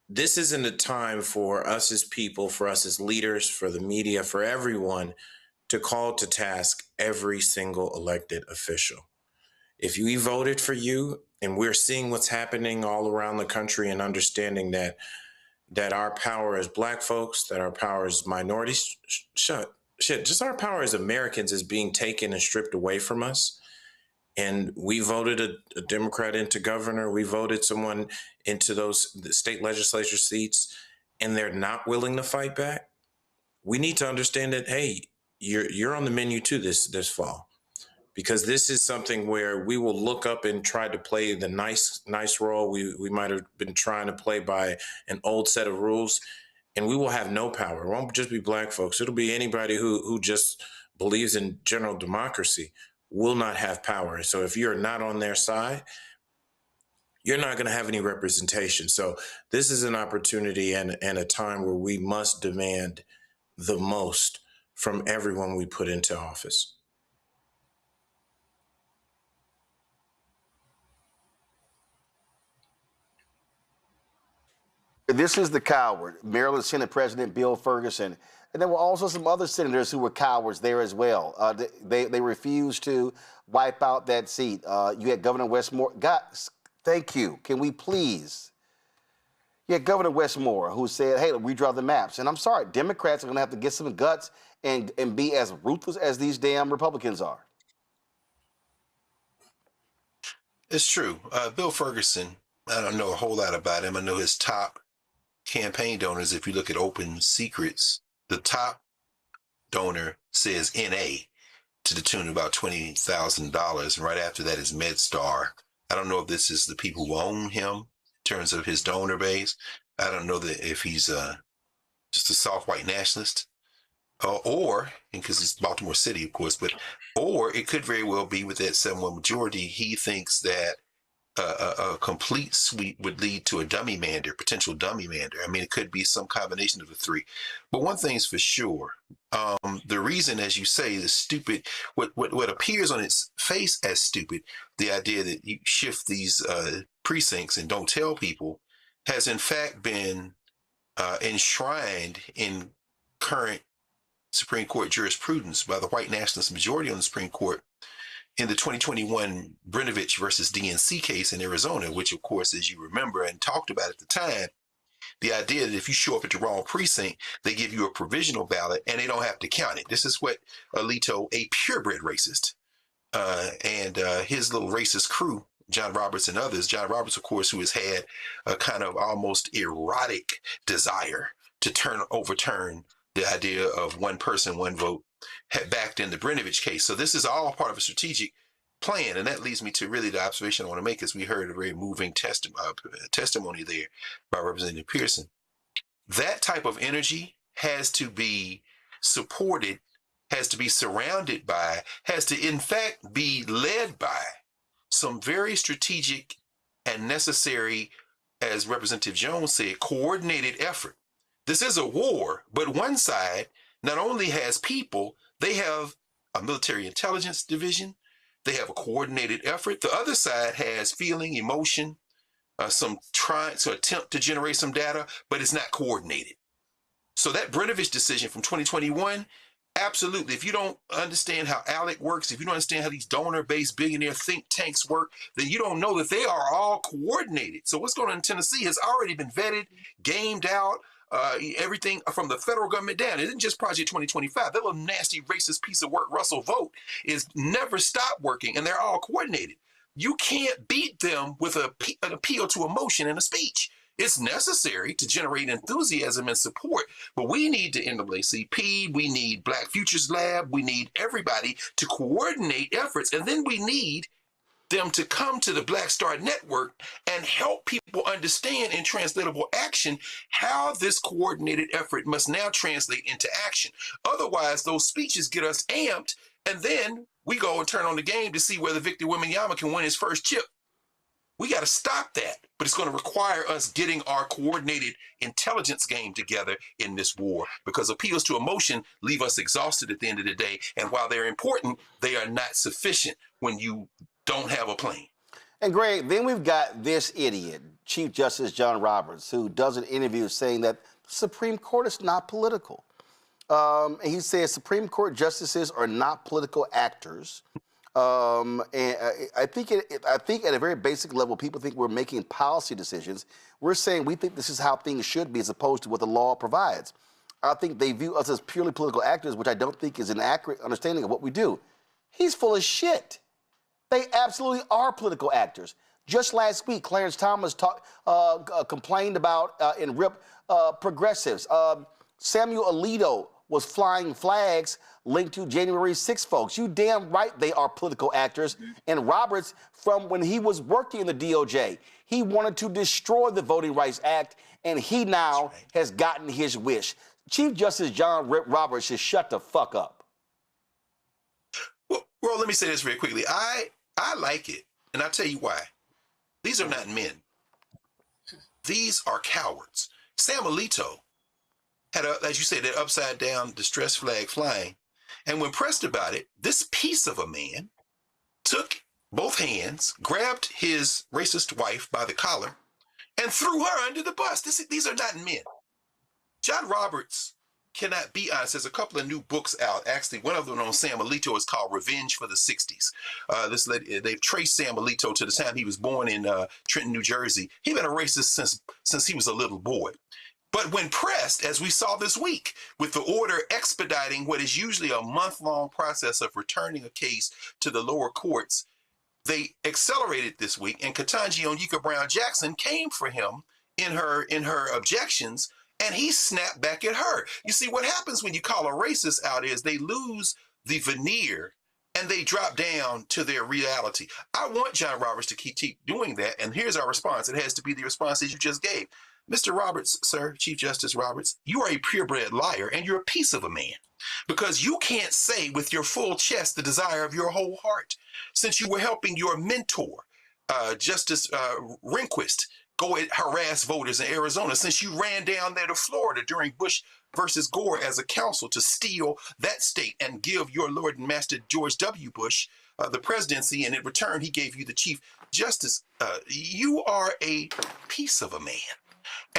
This isn't a time for us as people, for us as leaders, for the media, for everyone to call to task every single elected official. If we voted for you and we're seeing what's happening all around the country and understanding that our power as Black folks, that our power as minorities, just our power as Americans is being taken and stripped away from us. And we voted a Democrat into governor. We voted someone into those state legislature seats, and they're not willing to fight back. We need to understand that, hey, you're on the menu too this fall, because this is something where we will look up and try to play the nice role we might have been trying to play by an old set of rules, and we will have no power. It won't just be black folks. It'll be anybody who just believes in general democracy will not have power. So if you're not on their side, you're not going to have any representation. So this is an opportunity and a time where we must demand the most from everyone we put into office. This is the coward, Maryland Senate President Bill Ferguson. And there were also some other senators who were cowards there as well. They refused to wipe out that seat. You had Governor Westmore. Guys, thank you. Can we please? You had Governor Westmore who said, hey, redraw the maps. And I'm sorry, Democrats are going to have to get some guts and be as ruthless as these damn Republicans are. It's true. Bill Ferguson, I don't know a whole lot about him. I know his top campaign donors. If you look at Open Secrets, the top donor says NA to the tune of about $20,000. And right after that is MedStar. I don't know if this is the people who own him in terms of his donor base. I don't know that if he's just a soft white nationalist or because it's Baltimore City, of course, or it could very well be with that 7-1 majority. He thinks that a complete sweep would lead to a potential dummy mander. I mean, it could be some combination of the three. But one thing's for sure, the reason, as you say, the stupid, what appears on its face as stupid, the idea that you shift these precincts and don't tell people, has in fact been enshrined in current Supreme Court jurisprudence by the white nationalist majority on the Supreme Court in the 2021 Brnovich versus DNC case in Arizona, which, of course, as you remember and talked about at the time, the idea that if you show up at the wrong precinct, they give you a provisional ballot and they don't have to count it. This is what Alito, a purebred racist, and his little racist crew, John Roberts and others. John Roberts, of course, who has had a kind of almost erotic desire to overturn the idea of one person, one vote, had backed in the Brnovich case. So this is all part of a strategic plan. And that leads me to really the observation I want to make, as we heard a very moving testimony there by Representative Pearson. That type of energy has to be supported, has to be surrounded by, has to in fact be led by some very strategic and necessary, as Representative Jones said, coordinated effort. This is a war, but one side not only has people, they have a military intelligence division, they have a coordinated effort. The other side has feeling, emotion, some trying to attempt to generate some data, but it's not coordinated. So that Brnovich decision from 2021, absolutely. If you don't understand how ALEC works, if you don't understand how these donor-based billionaire think tanks work, then you don't know that they are all coordinated. So what's going on in Tennessee has already been vetted, gamed out, everything from the federal government down. It isn't just Project 2025. That little nasty racist piece of work, Russell Vote, is never stopped working, and they're all coordinated. You can't beat them with an appeal to emotion in a speech. It's necessary to generate enthusiasm and support, but we need the NAACP, we need Black Futures Lab, we need everybody to coordinate efforts, and then we need them to come to the Black Star Network and help people understand in translatable action how this coordinated effort must now translate into action. Otherwise, those speeches get us amped, and then we go and turn on the game to see whether Victor Wembanyama can win his first chip. We got to stop that, but it's going to require us getting our coordinated intelligence game together in this war, because appeals to emotion leave us exhausted at the end of the day, and while they're important, they are not sufficient when you don't have a plan. And Greg, then we've got this idiot, Chief Justice John Roberts, who does an interview saying that the Supreme Court is not political. And he says Supreme Court justices are not political actors. And I think at a very basic level, people think we're making policy decisions. We're saying we think this is how things should be, as opposed to what the law provides. I think they view us as purely political actors, which I don't think is an accurate understanding of what we do. He's full of shit. They absolutely are political actors. Just last week, Clarence Thomas complained about in RIP progressives. Samuel Alito was flying flags linked to January 6 folks. You damn right they are political actors. And Roberts, from when he was working in the DOJ, he wanted to destroy the Voting Rights Act, and he now has gotten his wish. Chief Justice John Roberts should shut the fuck up. Well, let me say this very quickly. I like it, and I'll tell you why. These are not men. These are cowards. Sam Alito had, as you said, that upside-down distress flag flying. And when pressed about it, this piece of a man took both hands, grabbed his racist wife by the collar, and threw her under the bus. These are not men. John Roberts cannot be honest. There's a couple of new books out. Actually, one of them on Sam Alito is called Revenge for the 60s. They've traced Sam Alito to the time he was born in Trenton, New Jersey. He's been a racist since he was a little boy. But when pressed, as we saw this week, with the order expediting what is usually a month-long process of returning a case to the lower courts, they accelerated this week, and Ketanji Onyeka Brown-Jackson came for him in her objections, and he snapped back at her. You see, what happens when you call a racist out is they lose the veneer and they drop down to their reality. I want John Roberts to keep doing that, and here's our response. It has to be the response that you just gave. Mr. Roberts, sir, Chief Justice Roberts, you are a purebred liar, and you're a piece of a man, because you can't say with your full chest the desire of your whole heart. Since you were helping your mentor, Justice Rehnquist, go and harass voters in Arizona, since you ran down there to Florida during Bush versus Gore as a counsel to steal that state and give your Lord and Master George W. Bush the presidency, and in return he gave you the Chief Justice. You are a piece of a man.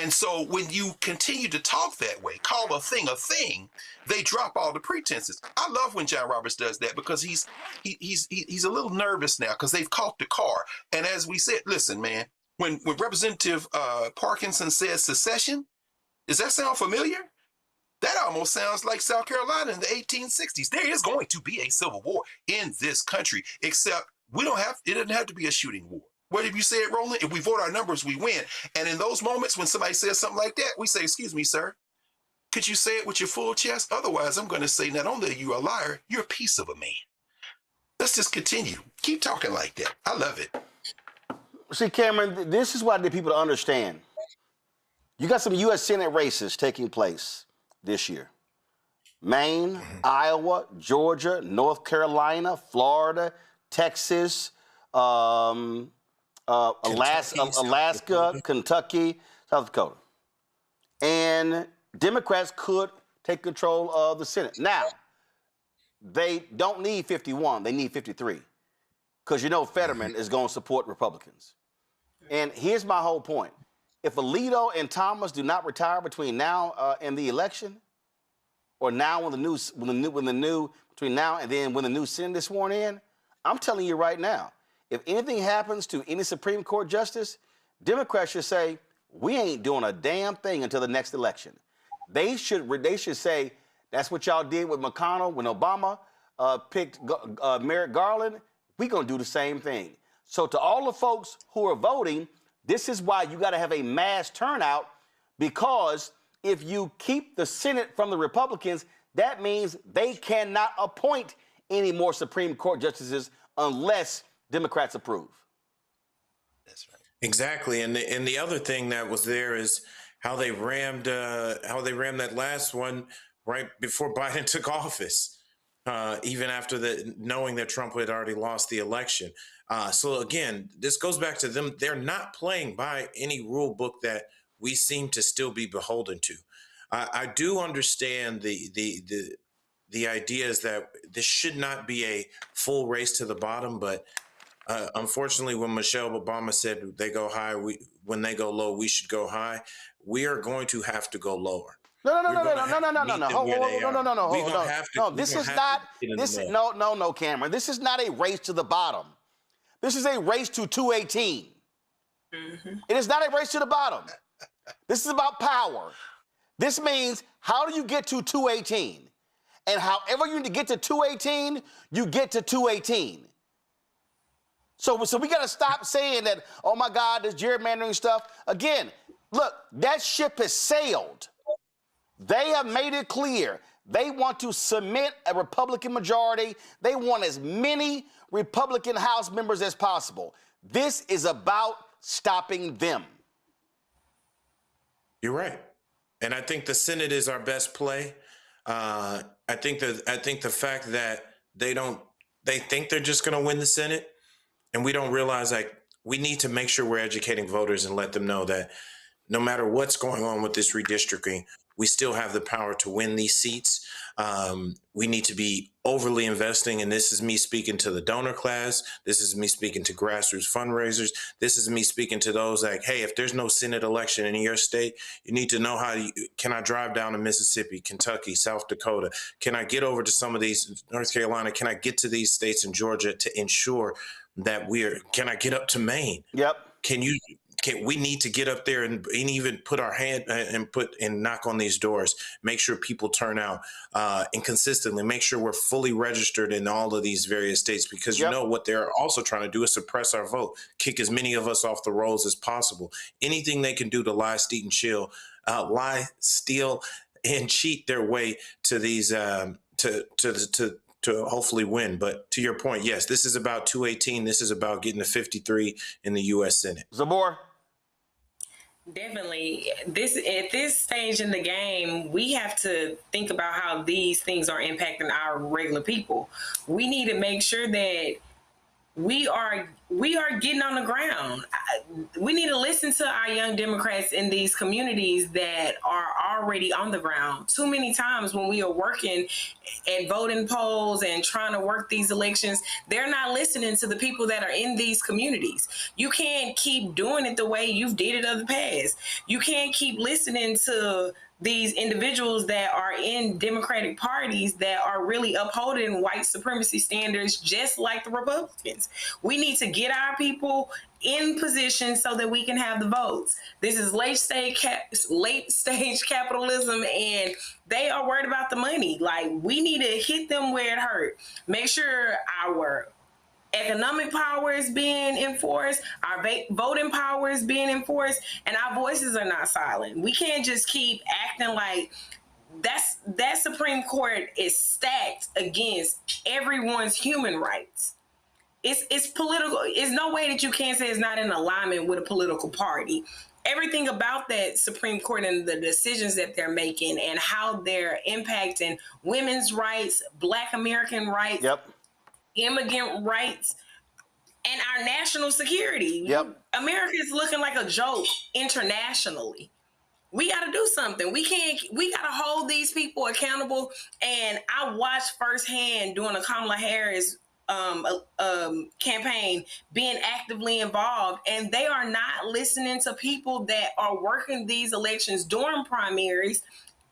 And so when you continue to talk that way, call a thing, they drop all the pretenses. I love when John Roberts does that, because he's a little nervous now because they've caught the car. And as we said, listen, man, when Representative Parkinson says secession, does that sound familiar? That almost sounds like South Carolina in the 1860s. There is going to be a civil war in this country, except it doesn't have to be a shooting war. What have you said, Roland? If we vote our numbers, we win. And in those moments when somebody says something like that, we say, excuse me, sir, could you say it with your full chest? Otherwise, I'm going to say not only are you a liar, you're a piece of a man. Let's just continue. Keep talking like that. I love it. See, Cameron, this is what I need people to understand. You got some U.S. Senate races taking place this year. Maine, Iowa, Georgia, North Carolina, Florida, Texas, Alaska, Kentucky, South Dakota. And Democrats could take control of the Senate. Now, they don't need 51, they need 53. Because you know Fetterman is going to support Republicans. And here's my whole point. If Alito and Thomas do not retire between now and the election, or now between now and then when the new Senate is sworn in, I'm telling you right now, if anything happens to any Supreme Court justice, Democrats should say, we ain't doing a damn thing until the next election. They should say, that's what y'all did with McConnell when Obama picked Merrick Garland. We're going to do the same thing. So to all the folks who are voting, this is why you got to have a mass turnout, because if you keep the Senate from the Republicans, that means they cannot appoint any more Supreme Court justices unless Democrats approve. That's right. Exactly. And the other thing that was there is how they rammed that last one right before Biden took office, even after knowing that Trump had already lost the election. So again, this goes back to them. They're not playing by any rule book that we seem to still be beholden to. I do understand the idea is that this should not be a full race to the bottom, but unfortunately, when Michelle Obama said they go high, when they go low, we should go high. We are going to have to go lower. No, Cameron. This is not a race to the bottom. This is a race to 218. It is not a race to the bottom. This is about power. This means, how do you get to 218? And however you need to get to 218, you get to 218. So we got to stop saying that, oh my God, this gerrymandering stuff. Again, look, that ship has sailed. They have made it clear. They want to cement a Republican majority. They want as many Republican House members as possible. This is about stopping them. You're right. And I think the Senate is our best play. I think the fact that they think they're just going to win the Senate, and we don't realize, like, we need to make sure we're educating voters and let them know that no matter what's going on with this redistricting, we still have the power to win these seats. We need to be overly investing, and this is me speaking to the donor class. This is me speaking to grassroots fundraisers. This is me speaking to those like, hey, if there's no Senate election in your state, you need to know can I drive down to Mississippi, Kentucky, South Dakota? Can I get over to some of these, North Carolina? Can I get to these states in Georgia to ensure that can I get up to Maine? Yep. We need to get up there and even put our hand and knock on these doors, make sure people turn out and consistently make sure we're fully registered in all of these various states, because you know what they're also trying to do is suppress our vote, kick as many of us off the rolls as possible. Anything they can do to lie, steal, and cheat their way to these to hopefully win. But to your point, yes, this is about 218. This is about getting to 53 in the U.S. Senate. Zabor? Definitely. At this stage in the game, we have to think about how these things are impacting our regular people. We need to make sure that we are getting on the ground. We need to listen to our young Democrats in these communities that are already on the ground. Too many times when we are working at voting polls and trying to work these elections, they're not listening to the people that are in these communities. You can't keep doing it the way you've did it in the past. You can't keep listening to these individuals that are in Democratic parties that are really upholding white supremacy standards just like the Republicans. We need to get our people in position so that we can have the votes. This is late stage capitalism, and they are worried about the money. Like, we need to hit them where it hurt. Make sure our economic power is being enforced, our voting power is being enforced, and our voices are not silent. We can't just keep acting like that Supreme Court is stacked against everyone's human rights. It's political. There's no way that you can't say it's not in alignment with a political party. Everything about that Supreme Court and the decisions that they're making and how they're impacting women's rights, Black American rights, immigrant rights, and our national security. America is looking like a joke internationally. We got to do something. We got to hold these people accountable. And I watched firsthand during the Kamala Harris campaign being actively involved, and they are not listening to people that are working these elections during primaries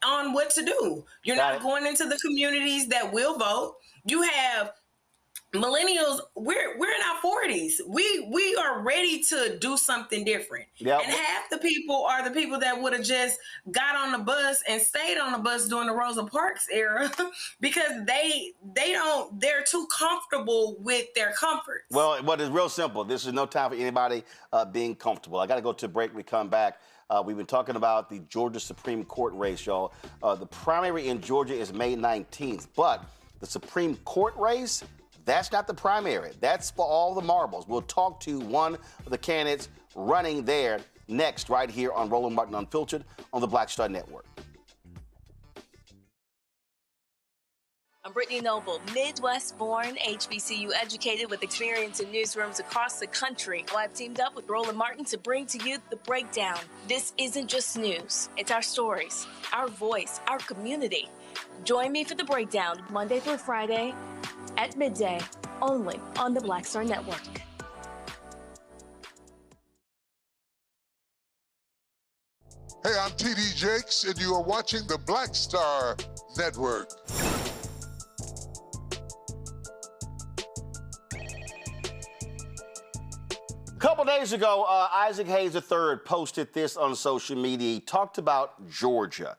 on what to do. You're not going into the communities that will vote. You have millennials, we're in our 40s. We are ready to do something different. And half the people are the people that would have just got on the bus and stayed on the bus during the Rosa Parks era because they're too comfortable with their comforts. Well, it's real simple. This is no time for anybody being comfortable. I got to go to a break. We come back. We've been talking about the Georgia Supreme Court race, y'all. The primary in Georgia is May 19th, but the Supreme Court race, that's not the primary. That's for all the marbles. We'll talk to one of the candidates running there next, right here on Roland Martin Unfiltered on the Black Star Network. I'm Brittany Noble, Midwest-born, HBCU educated with experience in newsrooms across the country. Well, I've teamed up with Roland Martin to bring to you The Breakdown. This isn't just news. It's our stories, our voice, our community. Join me for The Breakdown, Monday through Friday at midday, only on the Black Star Network. Hey, I'm TD Jakes, and you are watching the Black Star Network. A couple days ago, Isaac Hayes III posted this on social media. He talked about Georgia.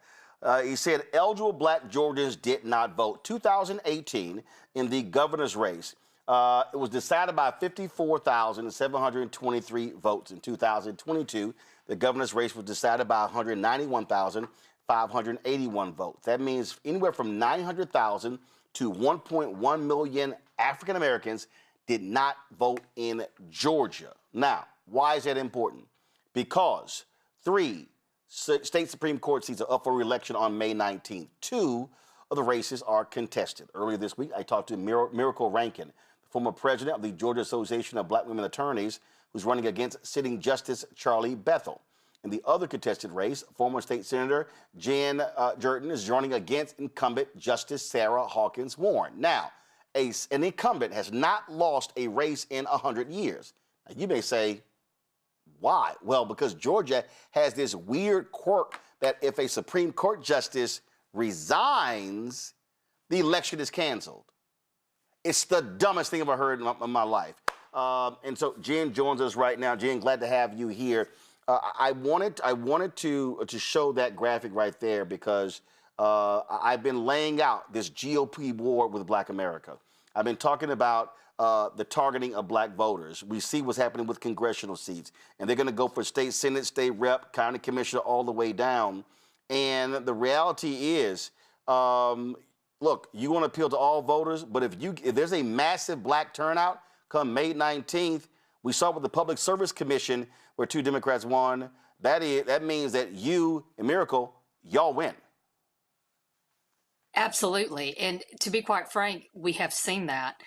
He said eligible black Georgians did not vote. 2018 in the governor's race, it was decided by 54,723 votes. In 2022, the governor's race was decided by 191,581 votes. That means anywhere from 900,000 to 1.1 million African Americans did not vote in Georgia. Now, why is that important? Because 3 state Supreme Court seats are up for re-election on May 19th. 2 of the races are contested. Earlier this week, I talked to Miracle Rankin, the former president of the Georgia Association of Black Women Attorneys, who's running against sitting Justice Charlie Bethel. In the other contested race, former state senator Jan Jerton is running against incumbent Justice Sarah Hawkins Warren. Now, an incumbent has not lost a race in 100 years. Now, you may say, why? Well, because Georgia has this weird quirk that if a Supreme Court justice resigns, the election is canceled. It's the dumbest thing I've ever heard in my life. And so Jen joins us right now. Jen, glad to have you here. I wanted to show that graphic right there because I've been laying out this GOP war with Black America. I've been talking about the targeting of black voters. We see what's happening with congressional seats, and they're going to go for state senate, state rep, county commissioner, all the way down. And the reality is, look, you want to appeal to all voters, but if there's a massive black turnout come May 19th, we saw with the Public Service Commission where 2 Democrats won. That means that you and Miracle, y'all win. Absolutely. And to be quite frank, we have seen that.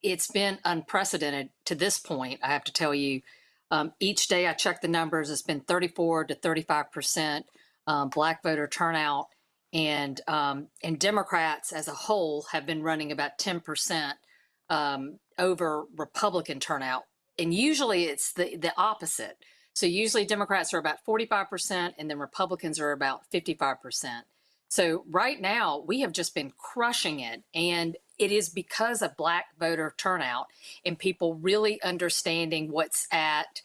It's been unprecedented to this point, I have to tell you. Each day I check the numbers, it's been 34 to 35% black voter turnout. And Democrats as a whole have been running about 10% over Republican turnout. And usually it's the opposite. So usually Democrats are about 45% and then Republicans are about 55%. So right now we have just been crushing it. And it is because of black voter turnout and people really understanding what's at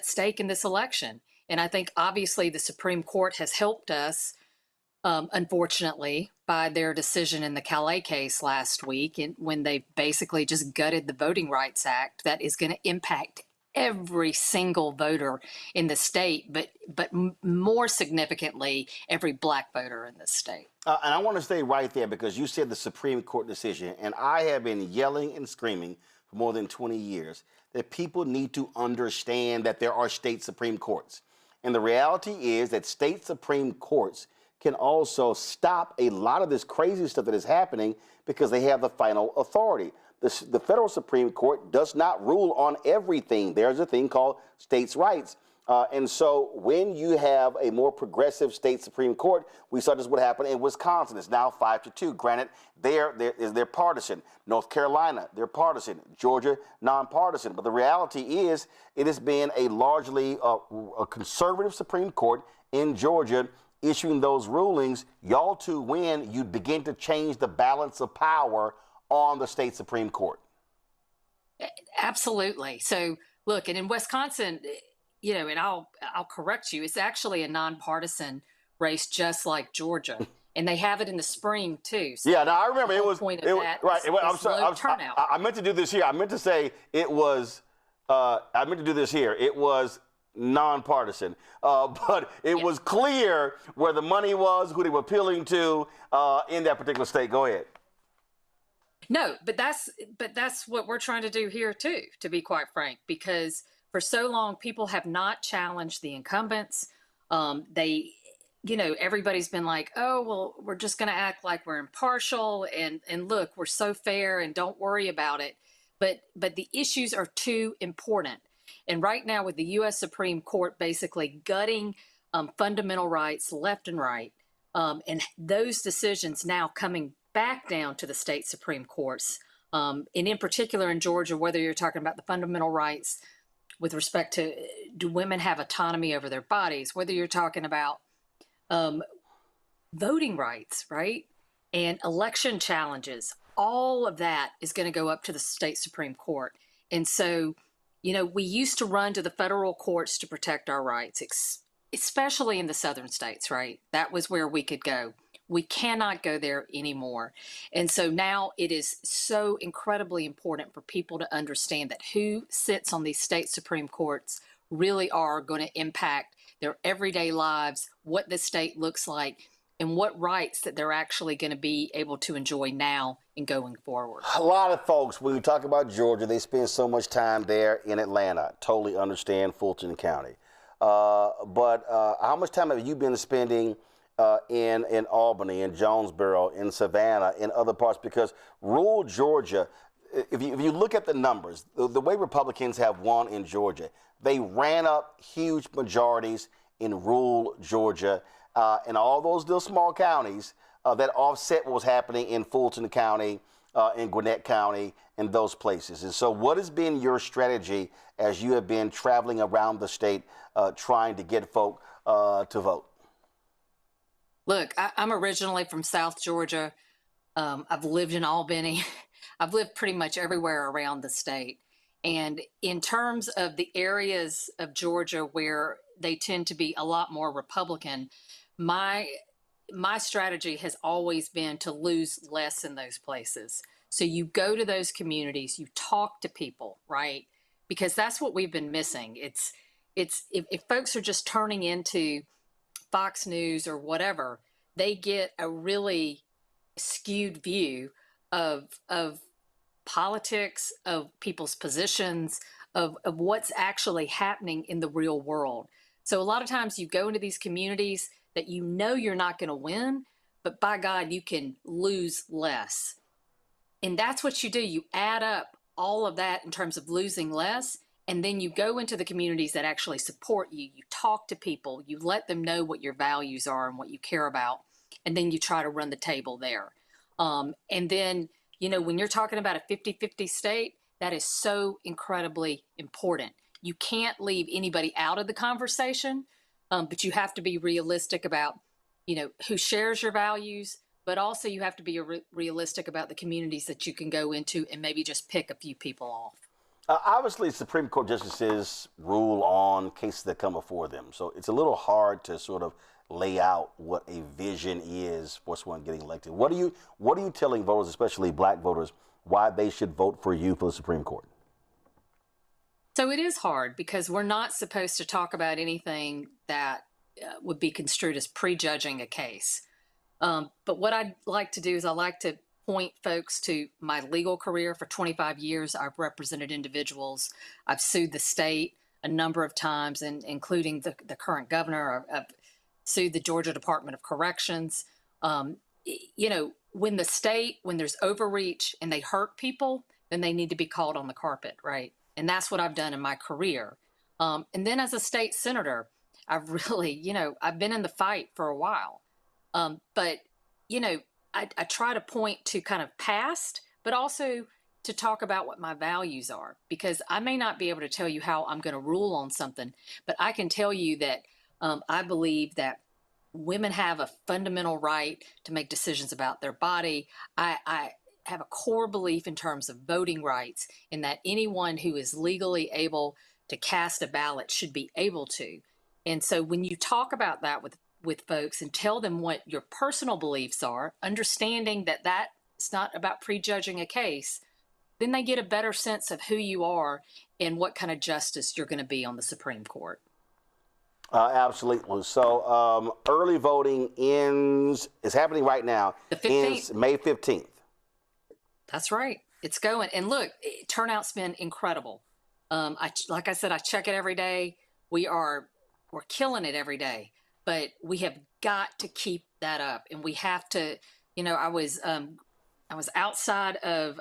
stake in this election. And I think obviously the Supreme Court has helped us, unfortunately, by their decision in the Calif case last week, and when they basically just gutted the Voting Rights Act that is going to impact every single voter in the state, but more significantly, every black voter in the state. And I want to stay right there because you said the Supreme Court decision, and I have been yelling and screaming for more than 20 years that people need to understand that there are state Supreme Courts. And the reality is that state Supreme Courts can also stop a lot of this crazy stuff that is happening because they have the final authority. The federal Supreme Court does not rule on everything. There's a thing called states' rights. And so when you have a more progressive state Supreme Court, we saw this what happened in Wisconsin. It's now 5-2. Granted, they're partisan. North Carolina, they're partisan. Georgia, nonpartisan. But the reality is it has been a largely a conservative Supreme Court in Georgia issuing those rulings. Y'all to win, you begin to change the balance of power on the state Supreme Court. Absolutely. So look, and in Wisconsin, you know, and I'll correct you, it's actually a nonpartisan race just like Georgia. And they have it in the spring too. So yeah, no, I remember it was right. I'm sorry. I meant to do this here. I meant to say it was. I meant to do this here. It was nonpartisan, but it was clear where the money was, who they were appealing to in that particular state. Go ahead. No, but that's what we're trying to do here too, to be quite frank, because for so long people have not challenged the incumbents. Everybody's been like, oh, well, we're just going to act like we're impartial and look, we're so fair and don't worry about it. But the issues are too important. And right now with the U.S. Supreme Court basically gutting fundamental rights left and right, and those decisions now coming back down to the state Supreme Courts, and in particular in Georgia, whether you're talking about the fundamental rights with respect to do women have autonomy over their bodies, whether you're talking about voting rights, right? And election challenges, all of that is going to go up to the state Supreme Court. And so, you know, we used to run to the federal courts to protect our rights, especially in the southern states, right? That was where we could go. We cannot go there anymore. And so now it is so incredibly important for people to understand that who sits on these state Supreme Courts really are going to impact their everyday lives, what the state looks like, and what rights that they're actually going to be able to enjoy now and going forward. A lot of folks, when we talk about Georgia, they spend so much time there in Atlanta. Totally understand Fulton County. But how much time have you been spending in Albany, in Jonesboro, in Savannah, in other parts? Because rural Georgia, if you look at the numbers, the way Republicans have won in Georgia, they ran up huge majorities in rural Georgia and all those little small counties that offset what was happening in Fulton County, in Gwinnett County, and those places. And so what has been your strategy as you have been traveling around the state trying to get folk to vote? Look, I'm originally from South Georgia. I've lived in Albany. I've lived pretty much everywhere around the state. And in terms of the areas of Georgia where they tend to be a lot more Republican, my strategy has always been to lose less in those places. So you go to those communities, you talk to people, right? Because that's what we've been missing. It's if folks are just turning into Fox News or whatever, they get a really skewed view of politics, of people's positions, of what's actually happening in the real world. So a lot of times you go into these communities that you know you're not going to win, but by God, you can lose less. And that's what you do. You add up all of that in terms of losing less, and then you go into the communities that actually support you. You talk to people, you let them know what your values are and what you care about, and then you try to run the table there. And then, you know, when you're talking about a 50-50 state, that is so incredibly important. You can't leave anybody out of the conversation, but you have to be realistic about, you know, who shares your values, but also you have to be realistic about the communities that you can go into and maybe just pick a few people off. Obviously, Supreme Court justices rule on cases that come before them. So it's a little hard to sort of lay out what a vision is for someone getting elected. What are you telling voters, especially black voters, why they should vote for you for the Supreme Court? So it is hard because we're not supposed to talk about anything that would be construed as prejudging a case. But what I'd like to do is I like to point folks to my legal career. For 25 years, I've represented individuals. I've sued the state a number of times, and including the current governor. I've sued the Georgia Department of Corrections. You know, when there's overreach and they hurt people, then they need to be called on the carpet, right? And that's what I've done in my career. And then as a state senator, I've really, you know, I've been in the fight for a while. But, you know, I try to point to kind of past, but also to talk about what my values are, because I may not be able to tell you how I'm going to rule on something, but I can tell you that I believe that women have a fundamental right to make decisions about their body. I have a core belief in terms of voting rights, in that anyone who is legally able to cast a ballot should be able to. And so when you talk about that with folks and tell them what your personal beliefs are, understanding that that's not about prejudging a case, then they get a better sense of who you are and what kind of justice you're going to be on the Supreme Court. Absolutely. So early voting is happening right now. The 15th. Ends May 15th. That's right. It's going. And look, turnout's been incredible. Like I said, I check it every day. We're killing it every day, but we have got to keep that up. And we have to, you know, I was outside of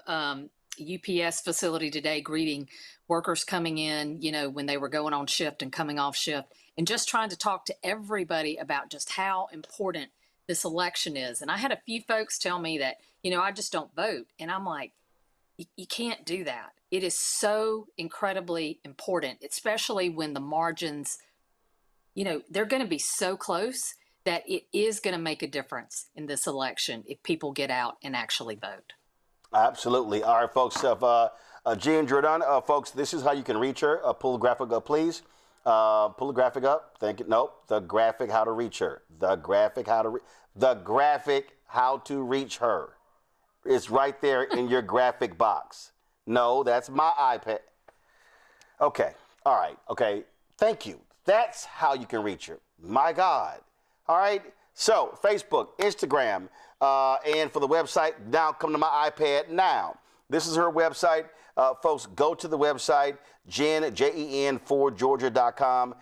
UPS facility today greeting workers coming in, you know, when they were going on shift and coming off shift, and just trying to talk to everybody about just how important this election is. And I had a few folks tell me that, you know, I just don't vote. And I'm like, you can't do that. It is so incredibly important, especially when the margins, you know, they're going to be so close that it is going to make a difference in this election if people get out and actually vote. Absolutely. All right, folks. Jean Jordan, folks, this is how you can reach her. Pull the graphic up, please. Pull the graphic up. Thank you. Nope. The graphic how to reach her. The graphic how to reach her. It's right there in your graphic box. No, that's my iPad. Okay. All right. Okay. Thank you. That's how you can reach her. My God. All right. So Facebook, Instagram, and for the website, now come to my iPad now. This is her website. Folks, go to the website, JEN4Georgia.com.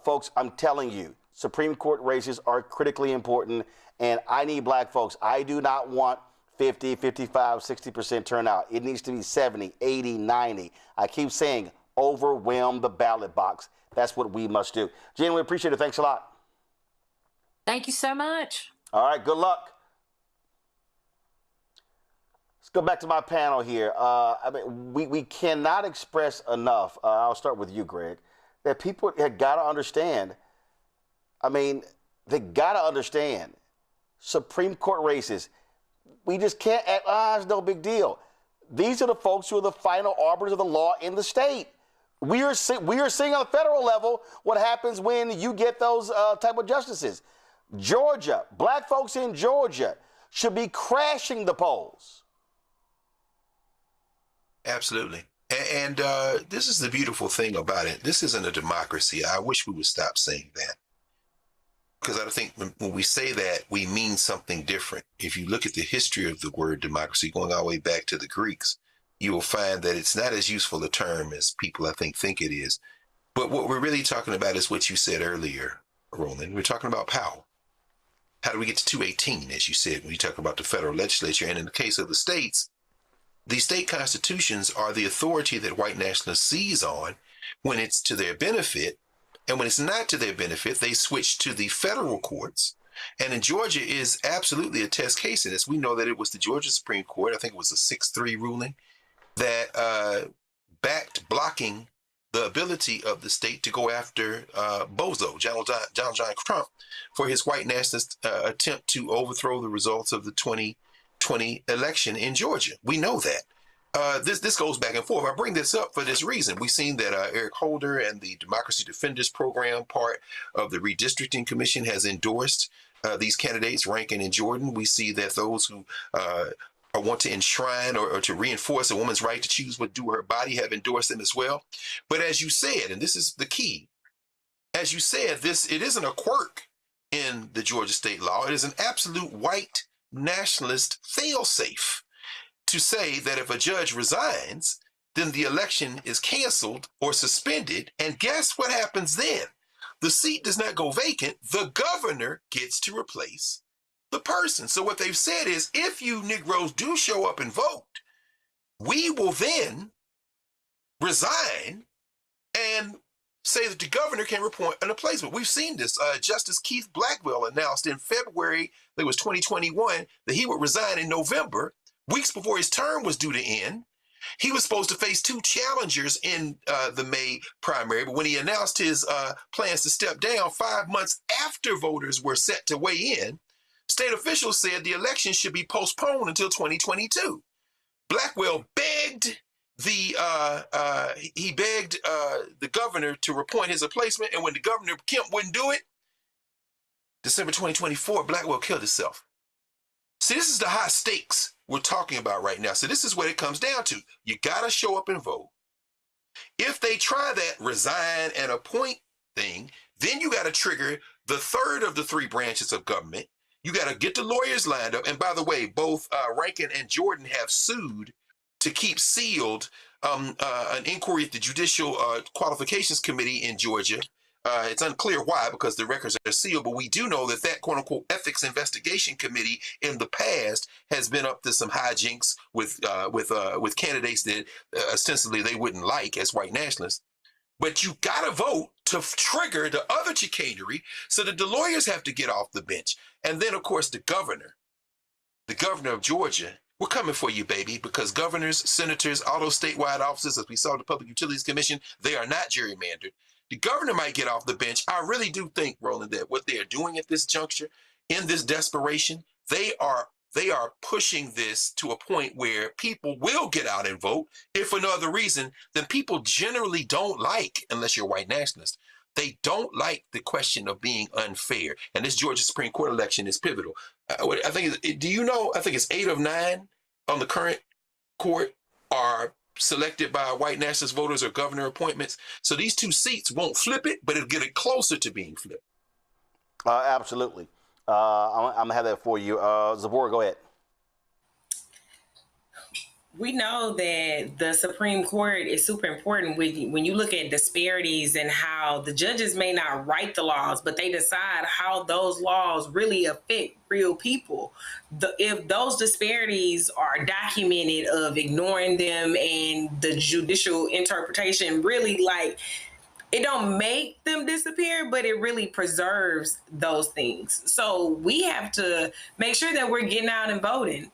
Folks, I'm telling you, Supreme Court races are critically important, and I need black folks. I do not want 50, 55, 60% turnout. It needs to be 70, 80, 90. I keep saying overwhelm the ballot box. That's what we must do. Jen, we appreciate it. Thanks a lot. Thank you so much. All right, good luck. Let's go back to my panel here. I mean, we cannot express enough, I'll start with you, Greg, that people have got to understand. I mean, they got to understand Supreme Court races. We just can't act, it's no big deal. These are the folks who are the final arbiters of the law in the state. We are seeing on the federal level what happens when you get those type of justices. Georgia, black folks in Georgia should be crashing the polls. Absolutely. And this is the beautiful thing about it. This isn't a democracy. I wish we would stop saying that. Because I think when we say that, we mean something different. If you look at the history of the word democracy, going all the way back to the Greeks, you will find that it's not as useful a term as people, I think it is. But what we're really talking about is what you said earlier, Roland. We're talking about power. How do we get to 218, as you said, when you talk about the federal legislature? And in the case of the states, the state constitutions are the authority that white nationalists seize on when it's to their benefit. And when it's not to their benefit, they switch to the federal courts. And in Georgia is absolutely a test case in this. We know that it was the Georgia Supreme Court, I think it was a 6-3 ruling, that backed blocking the ability of the state to go after Bozo, Donald John Trump, for his white nationalist attempt to overthrow the results of the 2020 election in Georgia. We know that. This goes back and forth. I bring this up for this reason. We've seen that Eric Holder and the Democracy Defenders Program, part of the Redistricting Commission, has endorsed these candidates, Rankin and Jordan. We see that those who want to enshrine or to reinforce a woman's right to choose what to do with her body have endorsed them as well. But as you said, and this is the key, as you said, it isn't a quirk in the Georgia state law. It is an absolute white nationalist fail-safe to say that if a judge resigns, then the election is canceled or suspended. And guess what happens then? The seat does not go vacant. The governor gets to replace the person. So what they've said is, if you Negroes do show up and vote, we will then resign and say that the governor can appoint an replacement. We've seen this. Justice Keith Blackwell announced in February, I think it was 2021, that he would resign in November, weeks before his term was due to end. He was supposed to face 2 challengers in the May primary, but when he announced his plans to step down 5 months after voters were set to weigh in, state officials said the election should be postponed until 2022. Blackwell begged the governor to appoint his replacement, and when the governor Kemp wouldn't do it, December 2024, Blackwell killed himself. See, this is the high stakes we're talking about right now. So this is what it comes down to. You got to show up and vote. If they try that resign and appoint thing, then you got to trigger the third of the 3 branches of government. You got to get the lawyers lined up. And by the way, both Rankin and Jordan have sued to keep sealed an inquiry at the Judicial Qualifications Committee in Georgia. It's unclear why, because the records are sealed, but we do know that that quote-unquote ethics investigation committee in the past has been up to some hijinks with candidates that ostensibly they wouldn't like as white nationalists. But you got to vote to trigger the other chicanery so that the lawyers have to get off the bench. And then, of course, the governor of Georgia, we're coming for you, baby, because governors, senators, all those statewide offices, as we saw the Public Utilities Commission, they are not gerrymandered. The governor might get off the bench. I really do think, Roland, that what they are doing at this juncture, in this desperation, they are pushing this to a point where people will get out and vote, if for no other reason than people generally don't like, unless you're a white nationalist, They don't like the question of being unfair. And this Georgia Supreme Court election is pivotal. I think, do you know, I think it's 8 of 9 on the current court are selected by white nationalist voters or governor appointments. So these 2 seats won't flip it, but it'll get it closer to being flipped. Absolutely. I'm going to have that for you. Zipporah, go ahead. We know that the Supreme Court is super important when you look at disparities and how the judges may not write the laws, but they decide how those laws really affect real people. If those disparities are documented of ignoring them and the judicial interpretation really it don't make them disappear, but it really preserves those things. So we have to make sure that we're getting out and voting.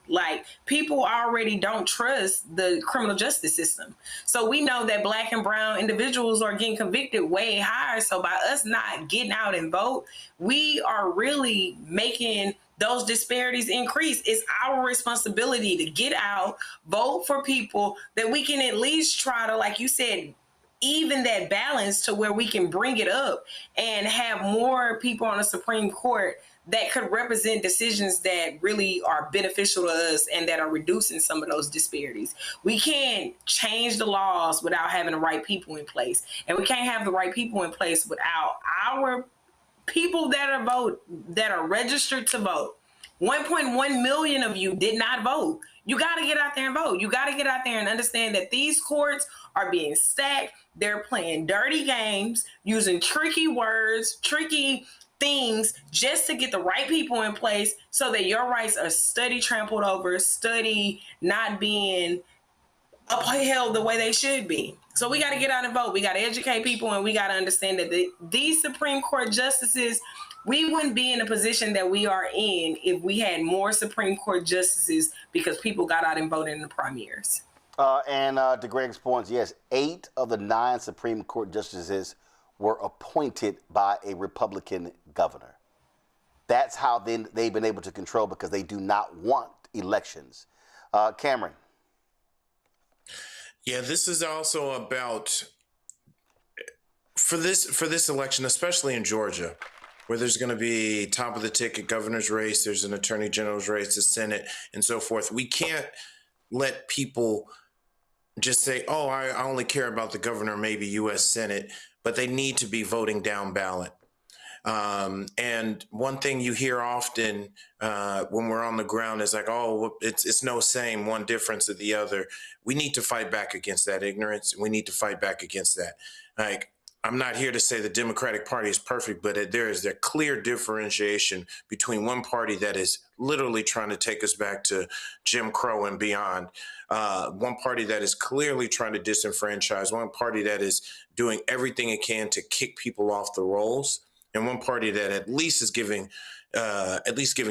People already don't trust the criminal justice system. So we know that Black and brown individuals are getting convicted way higher. So by us not getting out and vote, we are really making those disparities increase. It's our responsibility to get out, vote for people that we can at least try to, like you said, even that balance to where we can bring it up and have more people on the Supreme Court that could represent decisions that really are beneficial to us and that are reducing some of those disparities. We can't change the laws without having the right people in place. And we can't have the right people in place without our people that are registered to vote. 1.1 million of you did not vote. You got to get out there and vote. You got to get out there and understand that these courts are being stacked. They're playing dirty games, using tricky words, tricky things just to get the right people in place so that your rights are study trampled over, study not being upheld the way they should be. So we got to get out and vote. We got to educate people, and we got to understand that these Supreme Court justices, we wouldn't be in the position that we are in if we had more Supreme Court justices because people got out and voted in the primaries. And to Greg's points, yes, 8 of the 9 Supreme Court justices were appointed by a Republican governor. That's how they've been able to control, because they do not want elections. Cameron. Yeah, this is also about, for this election, especially in Georgia, where there's going to be top of the ticket governor's race, there's an attorney general's race, the Senate, and so forth. We can't let people just say, oh, I only care about the governor, maybe U.S. Senate, but they need to be voting down ballot. And one thing you hear often when we're on the ground is like, oh, it's no same, one difference or the other. We need to fight back against that ignorance. We need to fight back against that. I'm not here to say the Democratic Party is perfect, but there is a clear differentiation between one party that is literally trying to take us back to Jim Crow and beyond, one party that is clearly trying to disenfranchise, one party that is doing everything it can to kick people off the rolls, and one party that at least is giving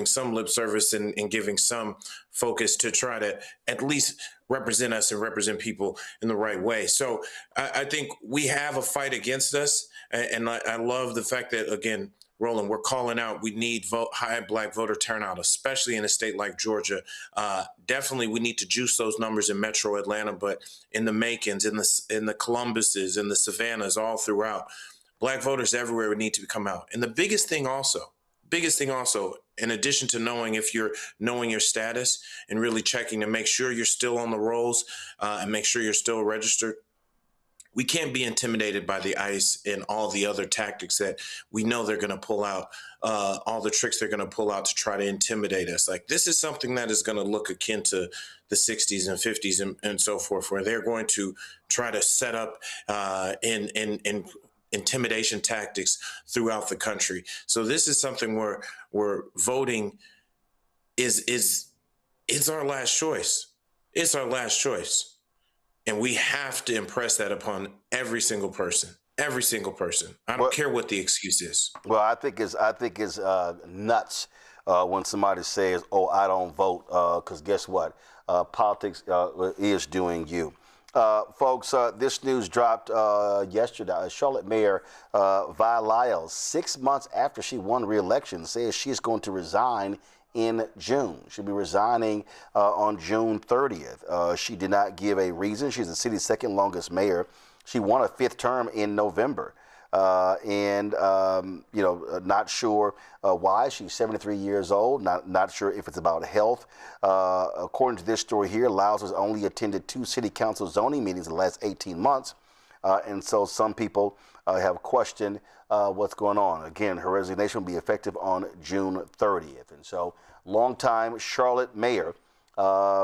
some lip service and giving some focus to try to at least represent us and represent people in the right way. So I think we have a fight against us. And I love the fact that, again, Roland, we're calling out, we need high Black voter turnout, especially in a state like Georgia. Definitely we need to juice those numbers in Metro Atlanta, but in the Macons, in the Columbuses, in the Savannahs, all throughout, Black voters everywhere would need to come out. And the biggest thing also, in addition to knowing your status and really checking to make sure you're still on the rolls and make sure you're still registered, we can't be intimidated by the ICE and all the other tactics that we know they're going to pull out, all the tricks they're going to pull out to try to intimidate us. Like, this is something that is going to look akin to the 60s and 50s and so forth, where they're going to try to set up in intimidation tactics throughout the country. So this is something where voting is our last choice. It's our last choice. And we have to impress that upon every single person. Every single person. I don't care what the excuse is. Well, I think it's nuts when somebody says, "Oh, I don't vote," because guess what? Politics is doing you. Folks, this news dropped yesterday. Charlotte Mayor Vi Lyles, 6 months after she won re-election, says she's going to resign in June. She'll be resigning on June 30th. She did not give a reason. She's the city's second longest mayor. She won a 5th term in November. Not sure why. She's 73 years old. Not sure if it's about health. According to this story here, Lyles has only attended 2 city council zoning meetings in the last 18 months. And so some people have questioned what's going on. Again, her resignation will be effective on June 30th. And so longtime Charlotte Mayor Vi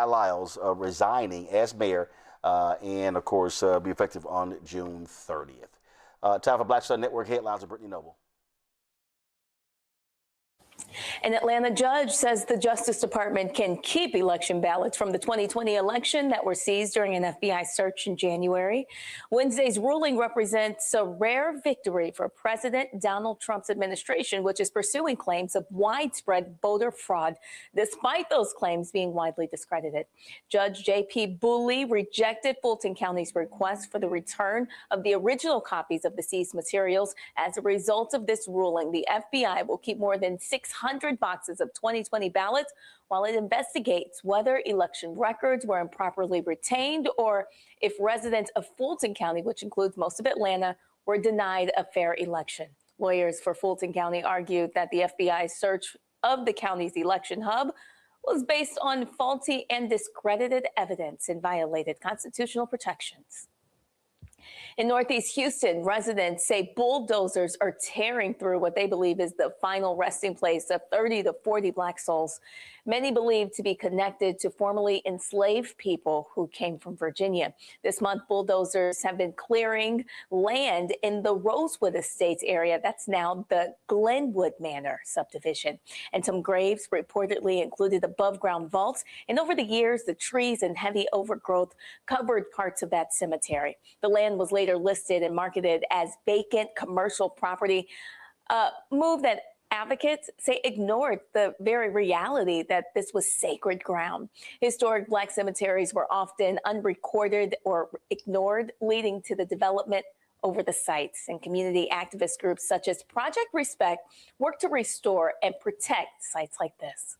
Lyles resigning as mayor and, of course, be effective on June 30th. Time for Black Star Network headlines with Brittany Noble. An Atlanta judge says the Justice Department can keep election ballots from the 2020 election that were seized during an FBI search in January. Wednesday's ruling represents a rare victory for President Donald Trump's administration, which is pursuing claims of widespread voter fraud, despite those claims being widely discredited. Judge J.P. Booley rejected Fulton County's request for the return of the original copies of the seized materials. As a result of this ruling, the FBI will keep more than 600 boxes of 2020 ballots while it investigates whether election records were improperly retained or if residents of Fulton County, which includes most of Atlanta, were denied a fair election. Lawyers for Fulton County argued that the FBI's search of the county's election hub was based on faulty and discredited evidence and violated constitutional protections. In Northeast Houston, residents say bulldozers are tearing through what they believe is the final resting place of 30 to 40 Black souls, many believed to be connected to formerly enslaved people who came from Virginia. This month, bulldozers have been clearing land in the Rosewood Estates area. That's now the Glenwood Manor subdivision. And some graves reportedly included above-ground vaults. And over the years, the trees and heavy overgrowth covered parts of that cemetery. The land was later listed and marketed as vacant commercial property, a move that advocates say ignored the very reality that this was sacred ground. Historic Black cemeteries were often unrecorded or ignored, leading to the development over the sites. And community activist groups such as Project Respect work to restore and protect sites like this.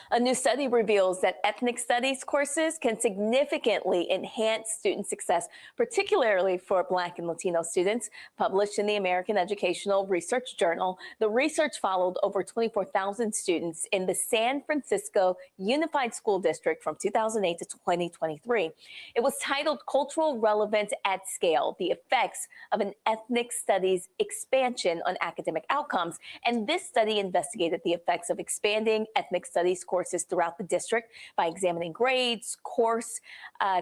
A new study reveals that ethnic studies courses can significantly enhance student success, particularly for Black and Latino students. Published in the American Educational Research Journal, the research followed over 24,000 students in the San Francisco Unified School District from 2008 to 2023. It was titled Cultural Relevance at Scale: The Effects of an Ethnic Studies Expansion on Academic Outcomes. And this study investigated the effects of expanding ethnic studies courses throughout the district by examining grades, course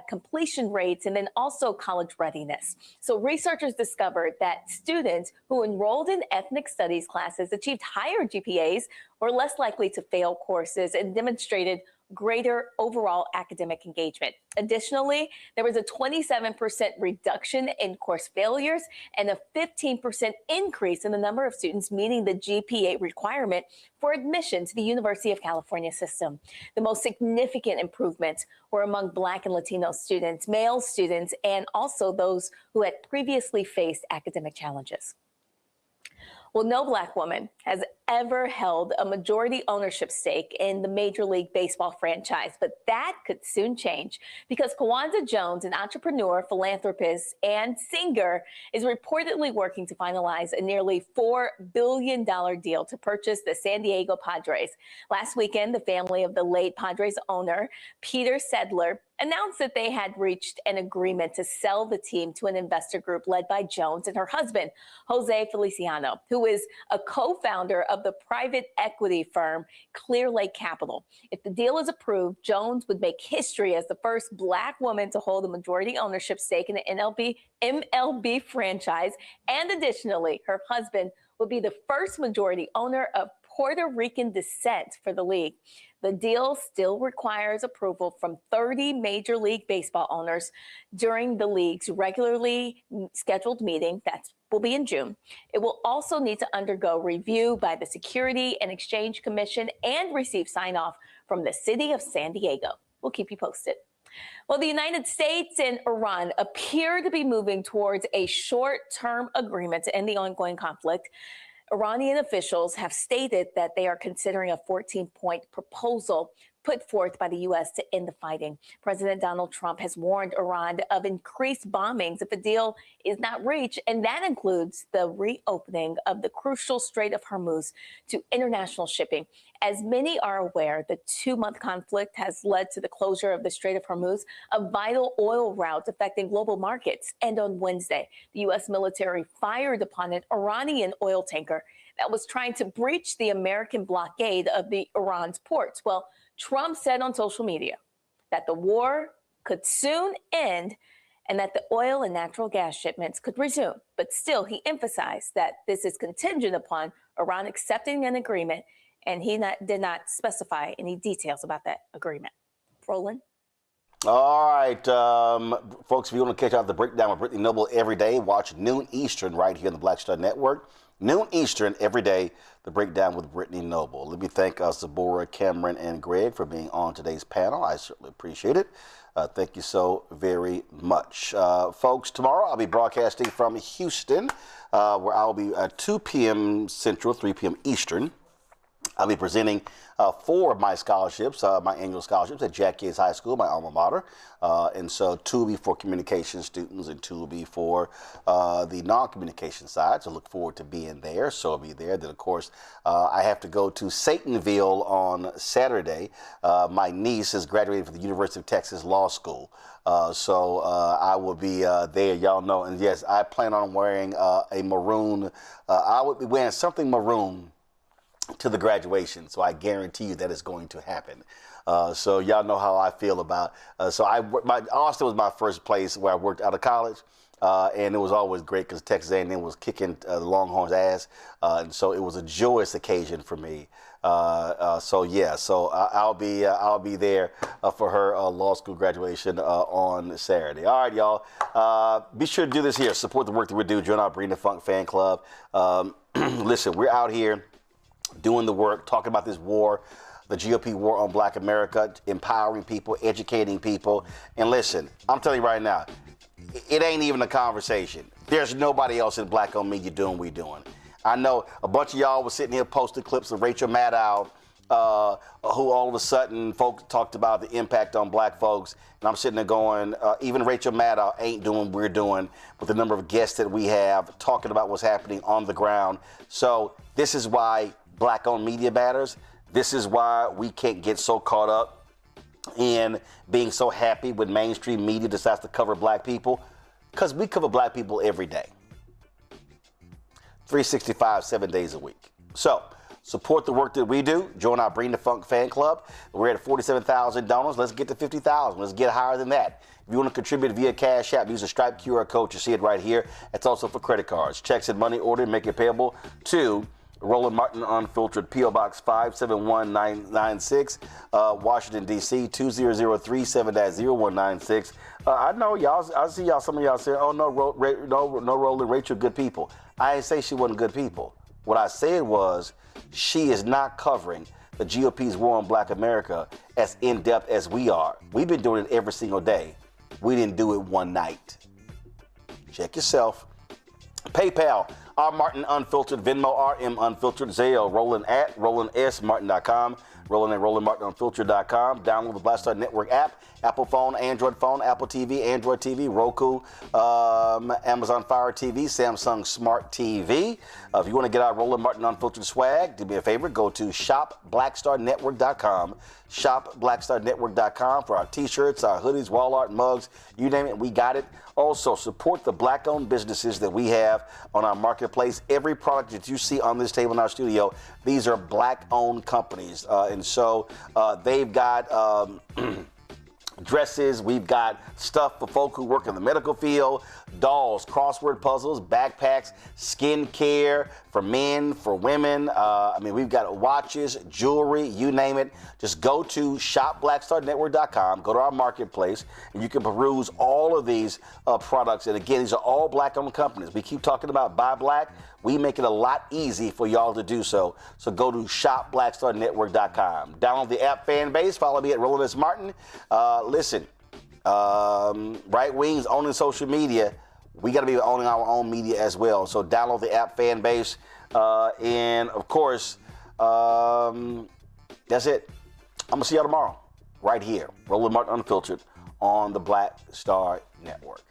completion rates, and then also college readiness. So researchers discovered that students who enrolled in ethnic studies classes achieved higher GPAs, were less likely to fail courses, and demonstrated greater overall academic engagement. Additionally, there was a 27% reduction in course failures and a 15% increase in the number of students meeting the GPA requirement for admission to the University of California system. The most significant improvements were among Black and Latino students, male students, and also those who had previously faced academic challenges. Well, no Black woman has ever held a majority ownership stake in the Major League Baseball franchise, but that could soon change because Kwanzaa Jones, an entrepreneur, philanthropist, and singer, is reportedly working to finalize a nearly $4 billion deal to purchase the San Diego Padres. Last weekend, the family of the late Padres owner, Peter Sedler, announced that they had reached an agreement to sell the team to an investor group led by Jones and her husband, Jose Feliciano, who is a co-founder of the private equity firm Clear Lake Capital. If the deal is approved, Jones would make history as the first Black woman to hold a majority ownership stake in the MLB franchise. And additionally, her husband would be the first majority owner of Puerto Rican descent for the league. The deal still requires approval from 30 Major League Baseball owners during the league's regularly scheduled meeting. That will be in June. It will also need to undergo review by the Security and Exchange Commission and receive sign-off from the city of San Diego. We'll keep you posted. Well, the United States and Iran appear to be moving towards a short-term agreement to end the ongoing conflict. Iranian officials have stated that they are considering a 14-point proposal put forth by the U.S. to end the fighting. President Donald Trump has warned Iran of increased bombings if a deal is not reached, and that includes the reopening of the crucial Strait of Hormuz to international shipping. As many are aware, the 2-month conflict has led to the closure of the Strait of Hormuz, a vital oil route affecting global markets. And on Wednesday, the U.S. military fired upon an Iranian oil tanker that was trying to breach the American blockade of the Iran's ports. Well, Trump said on social media that the war could soon end and that the oil and natural gas shipments could resume. But still, he emphasized that this is contingent upon Iran accepting an agreement, and he did not specify any details about that agreement. Roland? All right, folks, if you want to catch out the breakdown with Brittany Noble every day, watch noon Eastern right here on the Black Star Network. Noon Eastern every day, the breakdown with Brittany Noble. Let me thank Sabora, Cameron, and Greg for being on today's panel. I certainly appreciate it. Thank you so very much. Folks, tomorrow I'll be broadcasting from Houston, where I'll be at 2 p.m. Central, 3 p.m. Eastern. I'll be presenting 4 of my scholarships, my annual scholarships at Jack Yates High School, my alma mater. And so 2 will be for communication students and 2 will be for the non-communication side. So look forward to being there. So I'll be there. Then, of course, I have to go to Satanville on Saturday. My niece is graduating from the University of Texas Law School. So I will be there, y'all know. And yes, I plan on wearing a maroon. I would be wearing something maroon to the graduation, so I guarantee you that is going to happen. So y'all know how I feel about. Austin was my first place where I worked out of college, and it was always great because Texas A&M was kicking the Longhorns' ass, and so it was a joyous occasion for me. So I'll be there for her law school graduation on Saturday. All right, y'all. Be sure to do this here. Support the work that we do. Join our Bring the Funk fan club. Listen, we're out here doing the work, talking about this war, the GOP war on Black America, empowering people, educating people. And listen, I'm telling you right now, it ain't even a conversation. There's nobody else in Black-owned media doing what we're doing. I know a bunch of y'all was sitting here posting clips of Rachel Maddow, who all of a sudden folks talked about the impact on Black folks. And I'm sitting there going, even Rachel Maddow ain't doing what we're doing with the number of guests that we have talking about what's happening on the ground. So this is why Black-owned media matters. This is why we can't get so caught up in being so happy when mainstream media decides to cover Black people, because we cover Black people every day, 365, 7 days a week. So support the work that we do. Join our Bring the Funk fan club. We're at 47,000 donors. Let's get to 50,000. Let's get higher than that. If you want to contribute via Cash App, use the Stripe QR code. You see it right here. It's also for credit cards, checks, and money order. Make it payable to Roland Martin Unfiltered, P.O. Box 57196, Washington, D.C. 20037-0196. I know y'all. I see y'all. Some of y'all saying, "Oh no, Roland, Rachel, good people." I didn't say she wasn't good people. What I said was she is not covering the GOP's war on Black America as in depth as we are. We've been doing it every single day. We didn't do it one night. Check yourself. PayPal, R Martin Unfiltered, Venmo, RM Unfiltered, Zelle, Roland at RolandSMartin.com, Roland at RolandMartinUnfiltered.com. Download the Black Star Network app, Apple phone, Android phone, Apple TV, Android TV, Roku, Amazon Fire TV, Samsung Smart TV. If you want to get our Roland Martin Unfiltered swag, do me a favor, go to shopblackstarnetwork.com, shopblackstarnetwork.com for our t-shirts, our hoodies, wall art, mugs, you name it, we got it. Also, support the Black-owned businesses that we have on our marketplace. Every product that you see on this table in our studio, these are Black-owned companies. And so they've got dresses, we've got stuff for folk who work in the medical field, dolls, crossword puzzles, backpacks, skin care for men, for women. We've got watches, jewelry, you name it. Just go to shopblackstarnetwork.com, go to our marketplace, and you can peruse all of these products. And again, these are all Black-owned companies. We keep talking about Buy Black. We make it a lot easy for y'all to do so. So go to shopblackstarnetwork.com. Download the app fan base. Follow me at Roland S. Martin. Listen, right wings owning social media. We got to be owning our own media as well. So download the app fan base. And of course, that's it. I'm going to see y'all tomorrow, right here, Roland Martin Unfiltered on the Black Star Network.